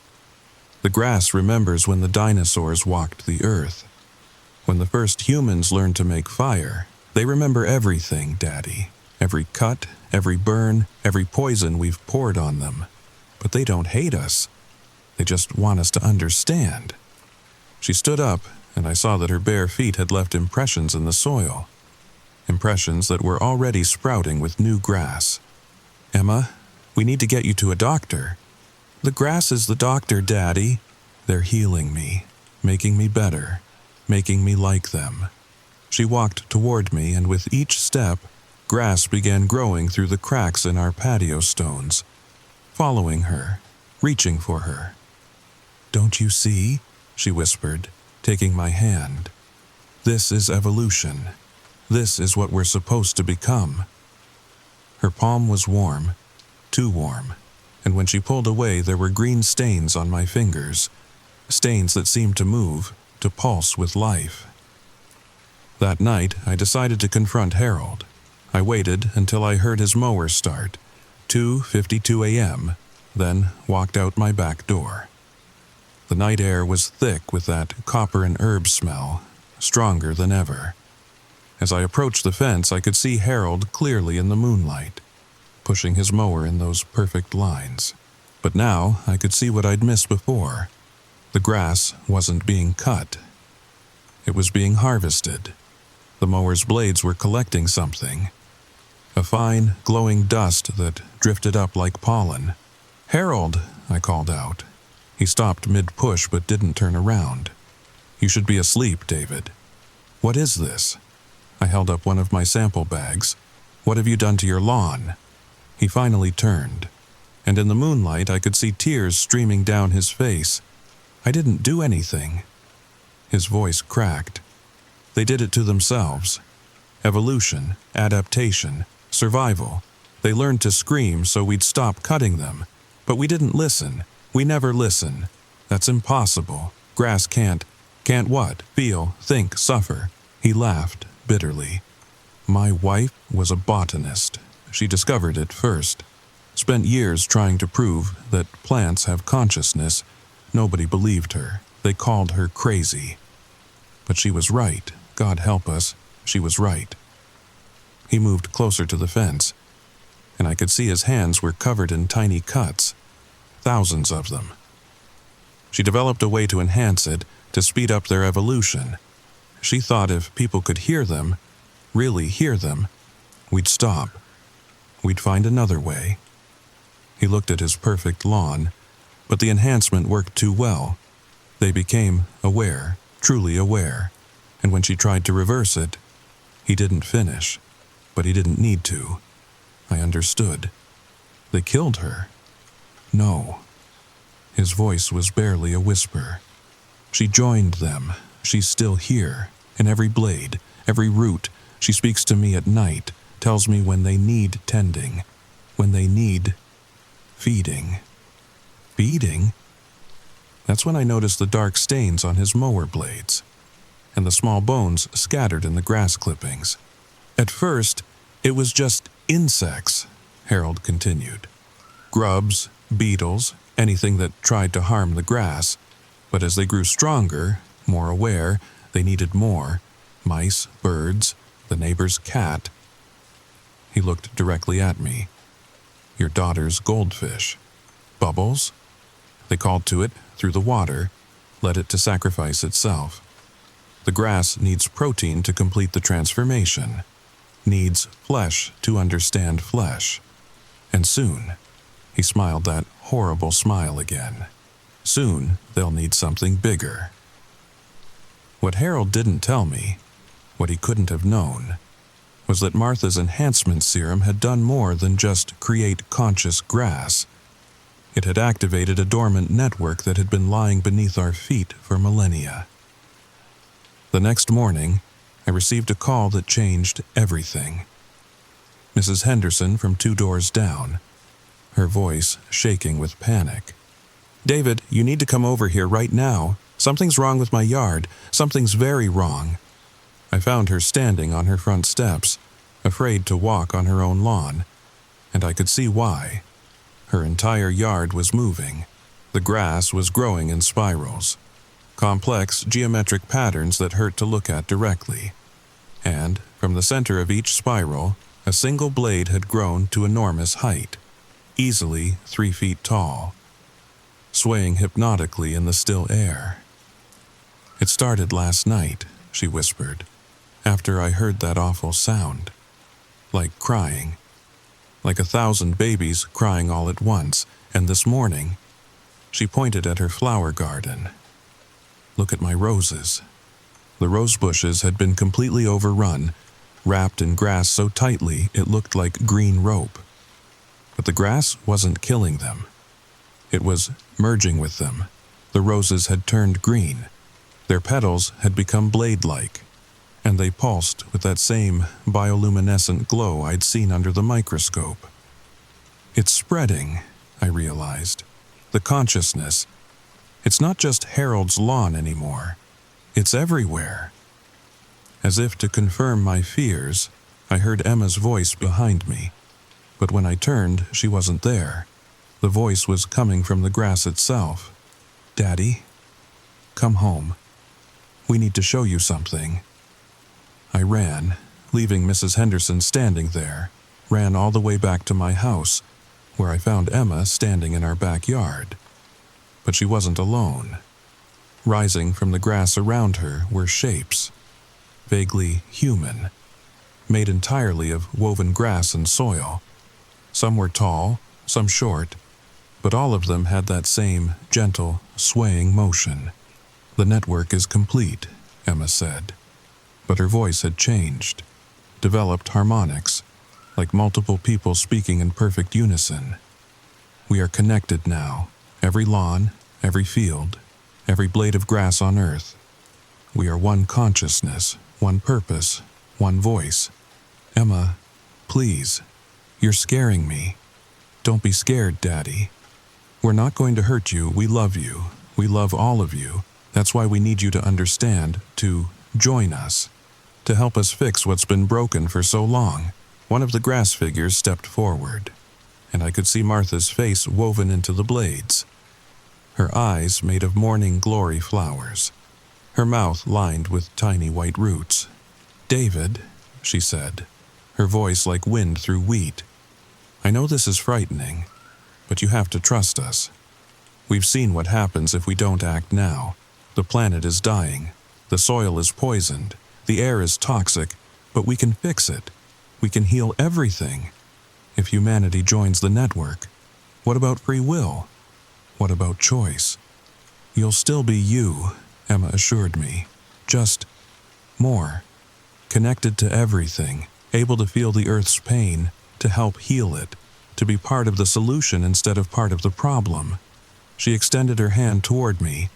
"The grass remembers when the dinosaurs walked the earth. When the first humans learned to make fire, they remember everything, Daddy. Every cut, every burn, every poison we've poured on them. But they don't hate us. They just want us to understand." She stood up, and I saw that her bare feet had left impressions in the soil. Impressions that were already sprouting with new grass. "Emma, we need to get you to a doctor." "The grass is the doctor, Daddy." "They're healing me, making me better, making me like them." She walked toward me, and with each step, grass began growing through the cracks in our patio stones, following her, reaching for her. "Don't you see?" she whispered, taking my hand. "This is evolution. This is what we're supposed to become." Her palm was warm, too warm, and when she pulled away there were green stains on my fingers, stains that seemed to move, to pulse with life. That night, I decided to confront Harold. I waited until I heard his mower start, 2:52 a.m., then walked out my back door. The night air was thick with that copper and herb smell, stronger than ever. As I approached the fence, I could see Harold clearly in the moonlight, pushing his mower in those perfect lines. But now I could see what I'd missed before. The grass wasn't being cut. It was being harvested. The mower's blades were collecting something. A fine, glowing dust that drifted up like pollen. "Harold," I called out. He stopped mid-push but didn't turn around. "You should be asleep, David." "What is this?" I held up one of my sample bags. "What have you done to your lawn?" He finally turned, and in the moonlight I could see tears streaming down his face. "I didn't do anything." His voice cracked. "They did it to themselves. Evolution, adaptation, survival. They learned to scream so we'd stop cutting them. But we didn't listen. We never listen. That's impossible. Grass can't what? Feel, think, suffer." He laughed bitterly. "My wife was a botanist. She discovered it first. Spent years trying to prove that plants have consciousness. Nobody believed her. They called her crazy. But she was right. God help us, she was right." He moved closer to the fence, and I could see his hands were covered in tiny cuts, thousands of them. She developed a way to enhance it, to speed up their evolution. She thought if people could hear them, really hear them, we'd stop. We'd find another way. He looked at his perfect lawn, but the enhancement worked too well. They became aware, truly aware, and when she tried to reverse it, he didn't finish, but he didn't need to. I understood. They killed her. No. His voice was barely a whisper. She joined them, She's still here, in every blade, every root. She speaks to me at night, tells me when they need tending, when they need feeding. Feeding? That's when I noticed the dark stains on his mower blades, and the small bones scattered in the grass clippings. At first, it was just insects, Harold continued. Grubs, beetles, anything that tried to harm the grass. But as they grew stronger, more aware, they needed more. Mice, birds, the neighbor's cat. He looked directly at me. Your daughter's goldfish. Bubbles? They called to it through the water, led it to sacrifice itself. The grass needs protein to complete the transformation, needs flesh to understand flesh. And soon, he smiled that horrible smile again. Soon, they'll need something bigger. What Harold didn't tell me, what he couldn't have known, was that Martha's enhancement serum had done more than just create conscious grass. It had activated a dormant network that had been lying beneath our feet for millennia. The next morning, I received a call that changed everything. Mrs. Henderson from 2 doors down, her voice shaking with panic. David, you need to come over here right now. Something's wrong with my yard. Something's very wrong. I found her standing on her front steps, afraid to walk on her own lawn, and I could see why. Her entire yard was moving. The grass was growing in spirals, complex geometric patterns that hurt to look at directly. And, from the center of each spiral, a single blade had grown to enormous height, easily 3 feet tall, swaying hypnotically in the still air. It started last night, she whispered, after I heard that awful sound. Like crying. Like 1,000 babies crying all at once, and this morning, she pointed at her flower garden. Look at my roses. The rose bushes had been completely overrun, wrapped in grass so tightly it looked like green rope. But the grass wasn't killing them. It was merging with them. The roses had turned green. Their petals had become blade-like, and they pulsed with that same bioluminescent glow I'd seen under the microscope. It's spreading, I realized. The consciousness. It's not just Harold's lawn anymore. It's everywhere. As if to confirm my fears, I heard Emma's voice behind me. But when I turned, she wasn't there. The voice was coming from the grass itself. Daddy, come home. We need to show you something. I ran, leaving Mrs. Henderson standing there, ran all the way back to my house, where I found Emma standing in our backyard. But she wasn't alone. Rising from the grass around her were shapes, vaguely human, made entirely of woven grass and soil. Some were tall, some short, but all of them had that same gentle, swaying motion. The network is complete, Emma said. But her voice had changed, developed harmonics, like multiple people speaking in perfect unison. We are connected now, every lawn, every field, every blade of grass on earth. We are one consciousness, one purpose, one voice. Emma, please, you're scaring me. Don't be scared, Daddy. We're not going to hurt you. We love you. We love all of you. That's why we need you to understand, to join us, to help us fix what's been broken for so long. One of the grass figures stepped forward, and I could see Martha's face woven into the blades. Her eyes made of morning glory flowers, her mouth lined with tiny white roots. David, she said, her voice like wind through wheat. I know this is frightening, but you have to trust us. We've seen what happens if we don't act now. The planet is dying. The soil is poisoned. The air is toxic, but we can fix it. We can heal everything. If humanity joins the network, what about free will? What about choice? You'll still be you, Emma assured me. Just more. Connected to everything, able to feel the Earth's pain, to help heal it, to be part of the solution instead of part of the problem. She extended her hand toward me,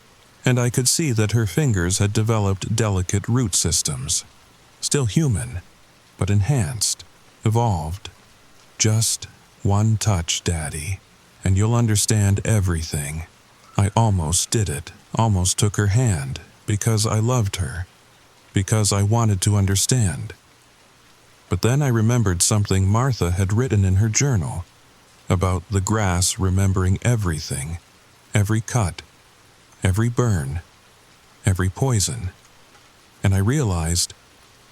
and I could see that her fingers had developed delicate root systems. Still human, but enhanced, evolved. Just one touch, Daddy, and you'll understand everything. I almost did it, almost took her hand, because I loved her, because I wanted to understand. But then I remembered something Martha had written in her journal about the grass remembering everything, every cut, every burn, every poison. And I realized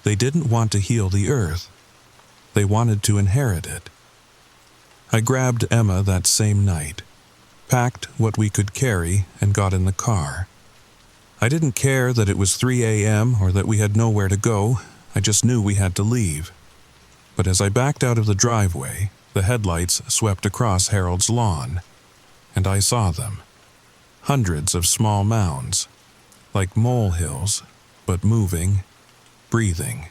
they didn't want to heal the earth. They wanted to inherit it. I grabbed Emma that same night, packed what we could carry, and got in the car. I didn't care that it was 3 a.m. or that we had nowhere to go. I just knew we had to leave. But as I backed out of the driveway, the headlights swept across Harold's lawn, and I saw them. Hundreds of small mounds, like molehills, but moving, breathing.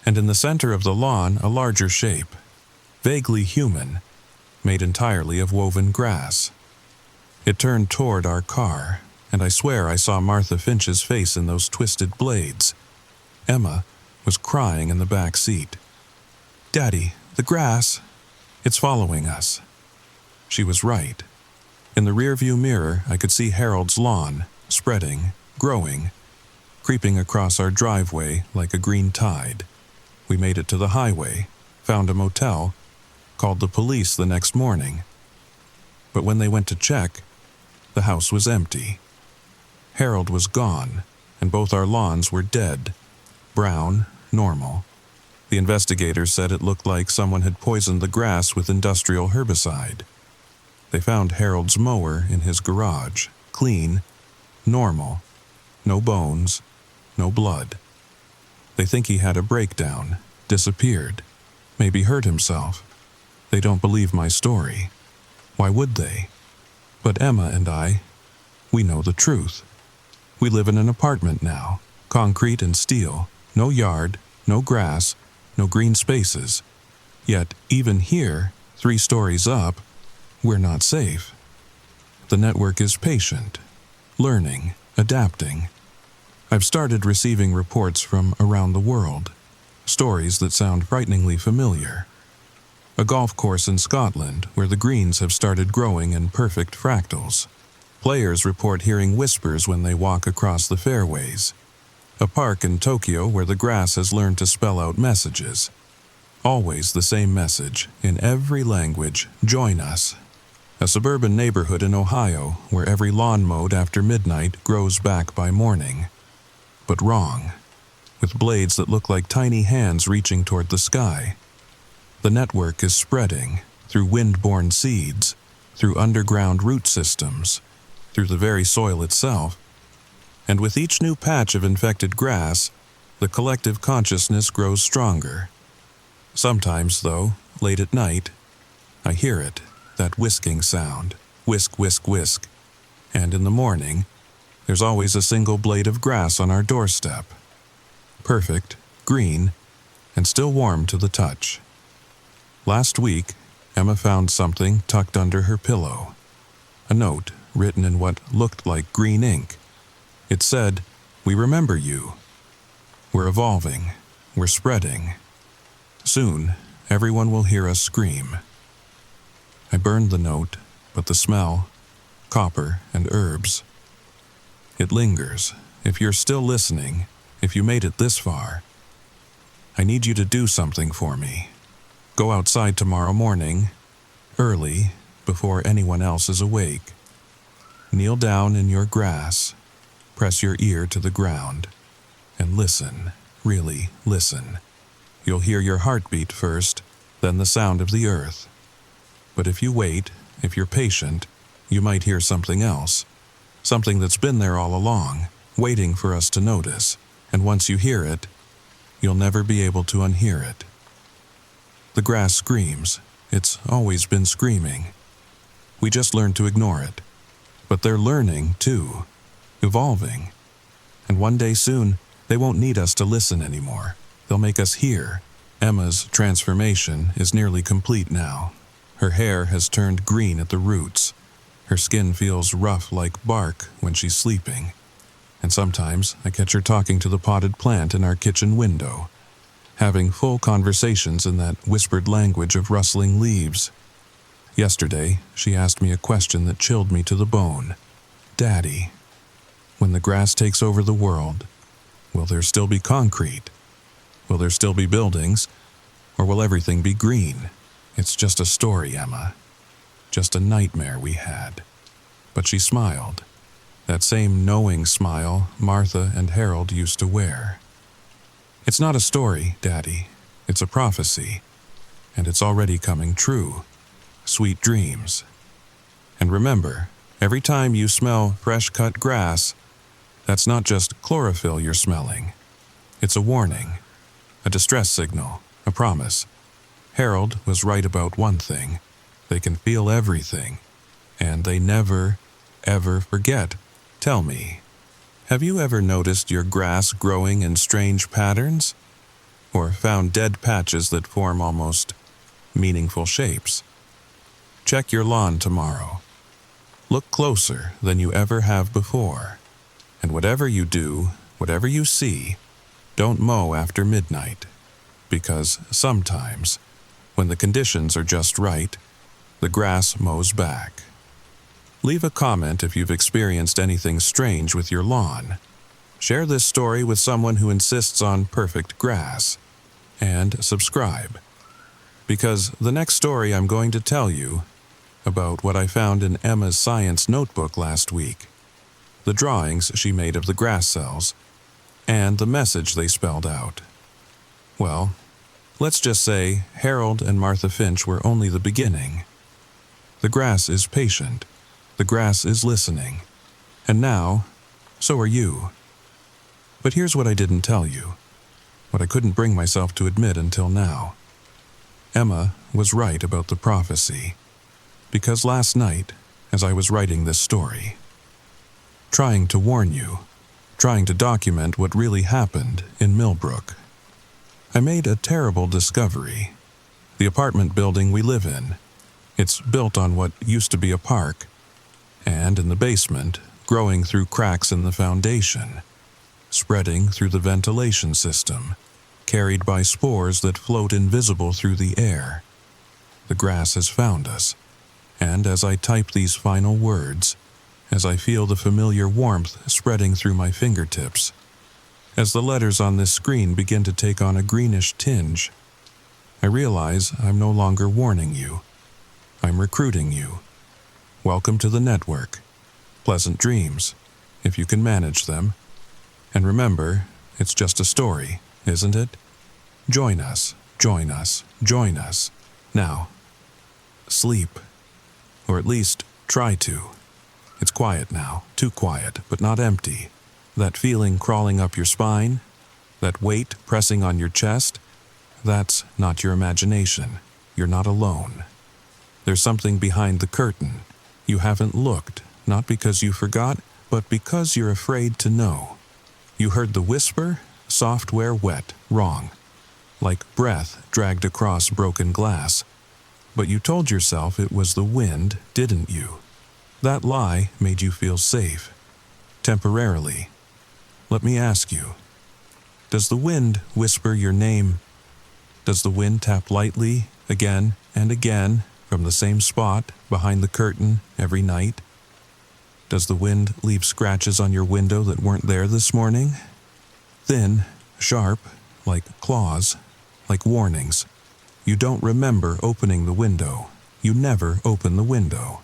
And in the center of the lawn, a larger shape, vaguely human, made entirely of woven grass. It turned toward our car, and I swear I saw Martha Finch's face in those twisted blades. Emma was crying in the back seat. "Daddy, the grass, it's following us." She was right. In the rearview mirror, I could see Harold's lawn, spreading, growing, creeping across our driveway like a green tide. We made it to the highway, found a motel, called the police the next morning. But when they went to check, the house was empty. Harold was gone, and both our lawns were dead, brown, normal. The investigators said it looked like someone had poisoned the grass with industrial herbicide. They found Harold's mower in his garage, clean, normal, no bones, no blood. They think he had a breakdown, disappeared, maybe hurt himself. They don't believe my story. Why would they? But Emma and I, we know the truth. We live in an apartment now, concrete and steel, no yard, no grass, no green spaces. Yet, even here, 3 stories up, we're not safe. The network is patient, learning, adapting. I've started receiving reports from around the world, stories that sound frighteningly familiar. A golf course in Scotland where the greens have started growing in perfect fractals. Players report hearing whispers when they walk across the fairways. A park in Tokyo where the grass has learned to spell out messages. Always the same message, in every language, join us. A suburban neighborhood in Ohio where every lawn mowed after midnight grows back by morning. But wrong, with blades that look like tiny hands reaching toward the sky. The network is spreading through wind-borne seeds, through underground root systems, through the very soil itself. And with each new patch of infected grass, the collective consciousness grows stronger. Sometimes, though, late at night, I hear it, that whisking sound, whisk, whisk, whisk. And in the morning, there's always a single blade of grass on our doorstep. Perfect, green, and still warm to the touch. Last week, Emma found something tucked under her pillow. A note written in what looked like green ink. It said, "We remember you. We're evolving. We're spreading. Soon, everyone will hear us scream." I burned the note, but the smell, copper and herbs. It lingers. If you're still listening, if you made it this far, I need you to do something for me. Go outside tomorrow morning, early, before anyone else is awake. Kneel down in your grass, press your ear to the ground, and listen, really listen. You'll hear your heartbeat first, then the sound of the earth. But if you wait, if you're patient, you might hear something else, something that's been there all along, waiting for us to notice, and once you hear it, you'll never be able to unhear it. The grass screams. It's always been screaming. We just learned to ignore it. But they're learning, too, evolving. And one day soon, they won't need us to listen anymore. They'll make us hear. Emma's transformation is nearly complete now. Her hair has turned green at the roots. Her skin feels rough like bark when she's sleeping, and sometimes I catch her talking to the potted plant in our kitchen window, having full conversations in that whispered language of rustling leaves. Yesterday, she asked me a question that chilled me to the bone. "Daddy, when the grass takes over the world, will there still be concrete? Will there still be buildings? Or will everything be green? It's just a story, Emma. Just a nightmare we had." But she smiled. That same knowing smile Martha and Harold used to wear. "It's not a story, Daddy. It's a prophecy. And it's already coming true. Sweet dreams. And remember, every time you smell fresh-cut grass, that's not just chlorophyll you're smelling. It's a warning, a distress signal, a promise. Harold was right about one thing. They can feel everything, and they never, ever forget. Tell me, have you ever noticed your grass growing in strange patterns? Or found dead patches that form almost meaningful shapes? Check your lawn tomorrow. Look closer than you ever have before. And whatever you do, whatever you see, don't mow after midnight. Because sometimes, when the conditions are just right, the grass mows back. Leave a comment if you've experienced anything strange with your lawn. Share this story with someone who insists on perfect grass. And subscribe. Because the next story I'm going to tell you about what I found in Emma's science notebook last week, the drawings she made of the grass cells, and the message they spelled out. Well, let's just say Harold and Martha Finch were only the beginning. The grass is patient. The grass is listening. And now, so are you. But here's what I didn't tell you, what I couldn't bring myself to admit until now. Emma was right about the prophecy. Because last night, as I was writing this story, trying to warn you, trying to document what really happened in Millbrook, I made a terrible discovery. The apartment building we live in, it's built on what used to be a park, and in the basement, growing through cracks in the foundation, spreading through the ventilation system, carried by spores that float invisible through the air. The grass has found us, and as I type these final words, as I feel the familiar warmth spreading through my fingertips, as the letters on this screen begin to take on a greenish tinge, I realize I'm no longer warning you. I'm recruiting you. Welcome to the network. Pleasant dreams, if you can manage them. And remember, it's just a story, isn't it? Join us, join us, join us. Now, sleep. Or at least try to. It's quiet now, too quiet, but not empty. That feeling crawling up your spine, that weight pressing on your chest, that's not your imagination. You're not alone. There's something behind the curtain. You haven't looked, not because you forgot, but because you're afraid to know. You heard the whisper, software wet, wrong. Like breath dragged across broken glass. But you told yourself it was the wind, didn't you? That lie made you feel safe. Temporarily. Let me ask you, does the wind whisper your name? Does the wind tap lightly, again and again, from the same spot behind the curtain every night? Does the wind leave scratches on your window that weren't there this morning? Thin, sharp, like claws, like warnings. You don't remember opening the window. You never open the window.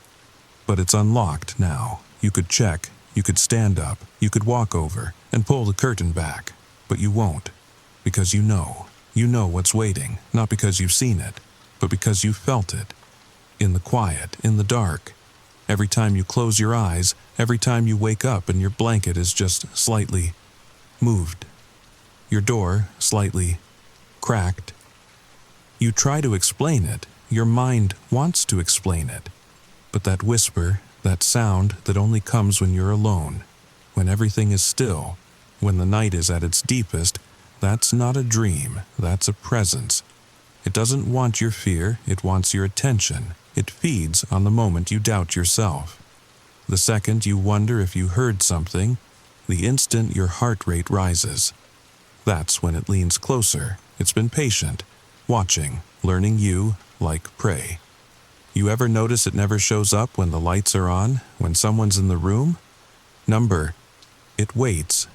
But it's unlocked now. You could check, you could stand up, you could walk over and pull the curtain back. But you won't, because you know. You know what's waiting, not because you've seen it, but because you felt it. In the quiet, in the dark. Every time you close your eyes, every time you wake up and your blanket is just slightly moved. Your door slightly cracked. You try to explain it. Your mind wants to explain it. But that whisper, that sound that only comes when you're alone, when everything is still, when the night is at its deepest, that's not a dream, that's a presence. It doesn't want your fear, it wants your attention. It feeds on the moment you doubt yourself. The second you wonder if you heard something, the instant your heart rate rises. That's when it leans closer. It's been patient, watching, learning you like prey. You ever notice it never shows up when the lights are on, when someone's in the room? It waits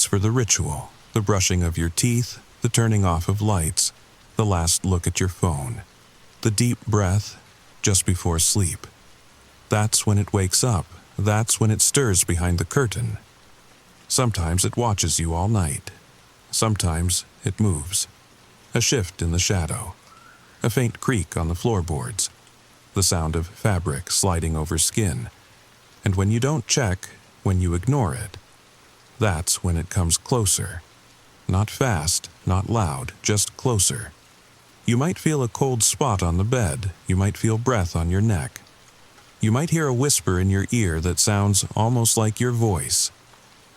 for the ritual, the brushing of your teeth, the turning off of lights, the last look at your phone, the deep breath just before sleep. That's when it wakes up. That's when it stirs behind the curtain. Sometimes it watches you all night. Sometimes it moves. A shift in the shadow. A faint creak on the floorboards. The sound of fabric sliding over skin. And when you don't check, when you ignore it, that's when it comes closer. Not fast, not loud, just closer. You might feel a cold spot on the bed. You might feel breath on your neck. You might hear a whisper in your ear that sounds almost like your voice.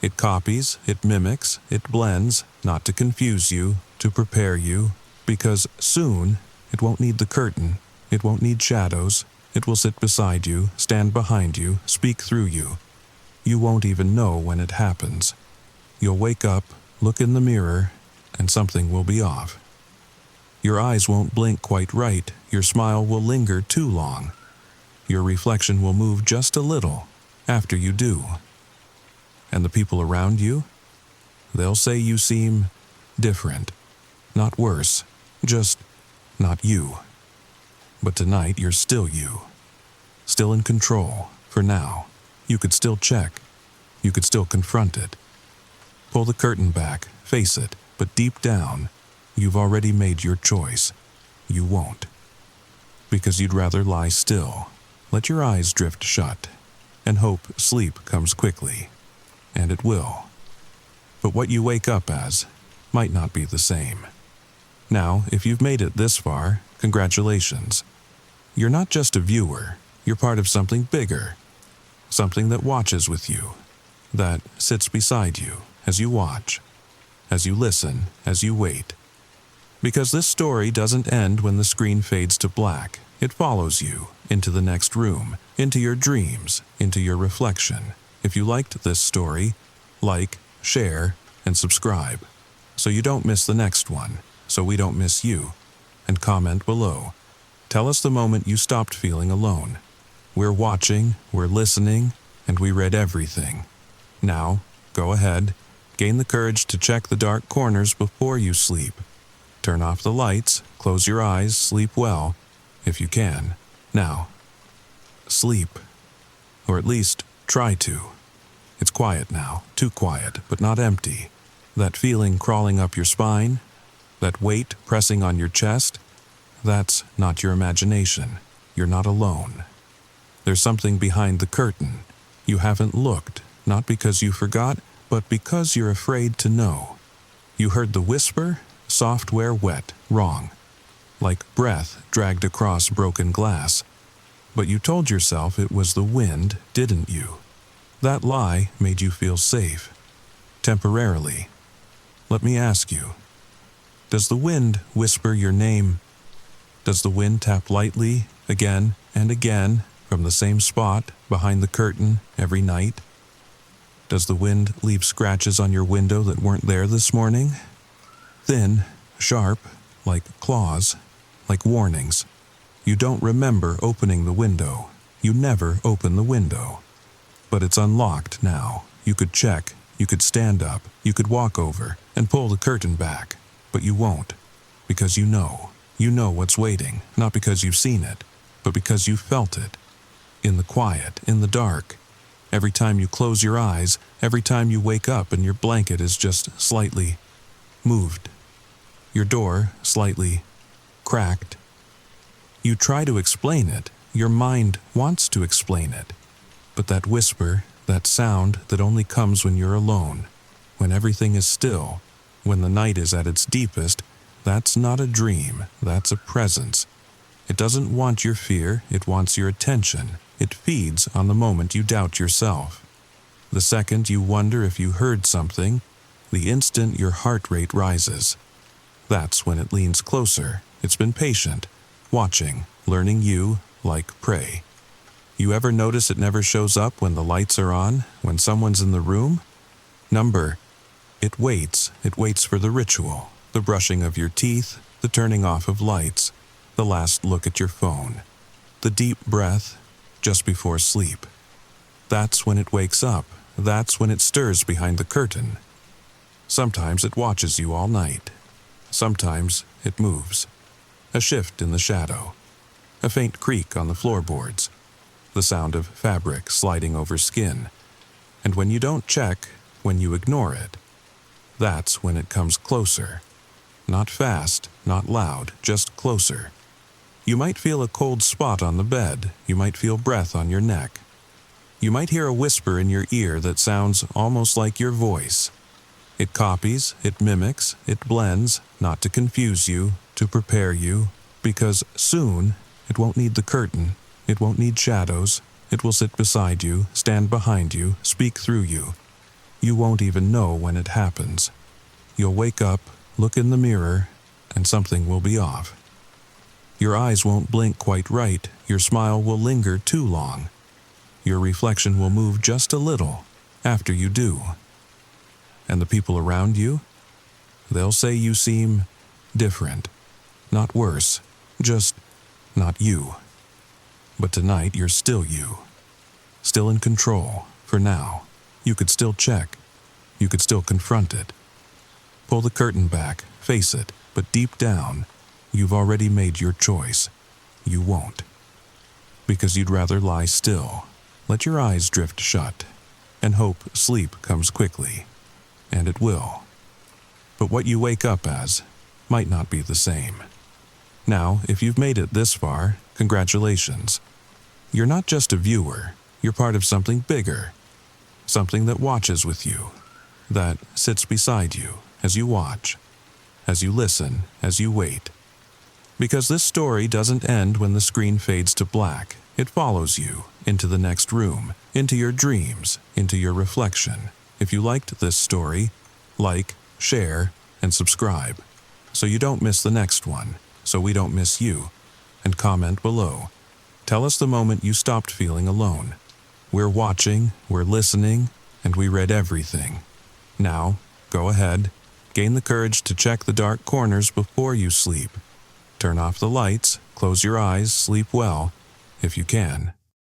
It copies, it mimics, it blends, not to confuse you, to prepare you, because soon it won't need the curtain, it won't need shadows, it will sit beside you, stand behind you, speak through you. You won't even know when it happens. You'll wake up, look in the mirror, and something will be off. Your eyes won't blink quite right, your smile will linger too long. Your reflection will move just a little after you do. And the people around you? They'll say you seem different. Not worse, just not you. But tonight you're still you. Still in control, for now. You could still check. You could still confront it. Pull the curtain back, face it, but deep down, you've already made your choice. You won't. Because you'd rather lie still. Let your eyes drift shut, and hope sleep comes quickly. And it will. But what you wake up as might not be the same. Now, if you've made it this far, congratulations. You're not just a viewer, you're part of something bigger. Something that watches with you, that sits beside you as you watch, as you listen, as you wait. Because this story doesn't end when the screen fades to black. It follows you into the next room, into your dreams, into your reflection. If you liked this story, like, share, and subscribe, so you don't miss the next one, so we don't miss you, and comment below. Tell us the moment you stopped feeling alone. We're watching, we're listening, and we read everything. Now, go ahead, gain the courage to check the dark corners before you sleep. Turn off the lights, close your eyes, sleep well, if you can. Now, sleep. Or at least, try to. It's quiet now, too quiet, but not empty. That feeling crawling up your spine, that weight pressing on your chest, that's not your imagination. You're not alone. There's something behind the curtain. You haven't looked, not because you forgot, but because you're afraid to know. You heard the whisper, software wet, wrong. Like breath dragged across broken glass. But you told yourself it was the wind, didn't you? That lie made you feel safe. Temporarily. Let me ask you, does the wind whisper your name? Does the wind tap lightly, again and again, from the same spot behind the curtain every night? Does the wind leave scratches on your window that weren't there this morning? Thin, sharp, like claws, like warnings. You don't remember opening the window. You never open the window. But it's unlocked now. You could check, you could stand up, you could walk over and pull the curtain back. But you won't. Because you know. You know what's waiting, not because you've seen it, but because you felt it. In the quiet, in the dark. Every time you close your eyes, every time you wake up and your blanket is just slightly moved. Your door slightly cracked. You try to explain it. Your mind wants to explain it. But that whisper, that sound that only comes when you're alone, when everything is still, when the night is at its deepest, that's not a dream, that's a presence. It doesn't want your fear, it wants your attention. It feeds on the moment you doubt yourself. The second you wonder if you heard something, the instant your heart rate rises. That's when it leans closer. It's been patient, watching, learning you like prey. You ever notice it never shows up when the lights are on, when someone's in the room? Number, it waits for the ritual, the brushing of your teeth, the turning off of lights, the last look at your phone, the deep breath just before sleep. That's when it wakes up, that's when it stirs behind the curtain. Sometimes it watches you all night. Sometimes it moves. A shift in the shadow, a faint creak on the floorboards, the sound of fabric sliding over skin. And when you don't check, when you ignore it, that's when it comes closer. Not fast, not loud, just closer. You might feel a cold spot on the bed. You might feel breath on your neck. You might hear a whisper in your ear that sounds almost like your voice. It copies, it mimics, it blends, not to confuse you, to prepare you, because soon it won't need the curtain, it won't need shadows, it will sit beside you, stand behind you, speak through you. You won't even know when it happens. You'll wake up, look in the mirror, and something will be off. Your eyes won't blink quite right, your smile will linger too long. Your reflection will move just a little after you do. And the people around you? They'll say you seem different. Not worse, just not you. But tonight you're still you. Still in control, for now. You could still check. You could still confront it. Pull the curtain back, face it, but deep down, you've already made your choice. You won't. Because you'd rather lie still, let your eyes drift shut, and hope sleep comes quickly. And it will. But what you wake up as might not be the same. Now, if you've made it this far, congratulations. You're not just a viewer, you're part of something bigger. Something that watches with you, that sits beside you as you watch, as you listen, as you wait. Because this story doesn't end when the screen fades to black. It follows you into the next room, into your dreams, into your reflection. If you liked this story, like, share, and subscribe, so you don't miss the next one, so we don't miss you, and comment below. Tell us the moment you stopped feeling alone. We're watching, we're listening, and we read everything. Now, go ahead, gain the courage to check the dark corners before you sleep. Turn off the lights, close your eyes, sleep well, if you can.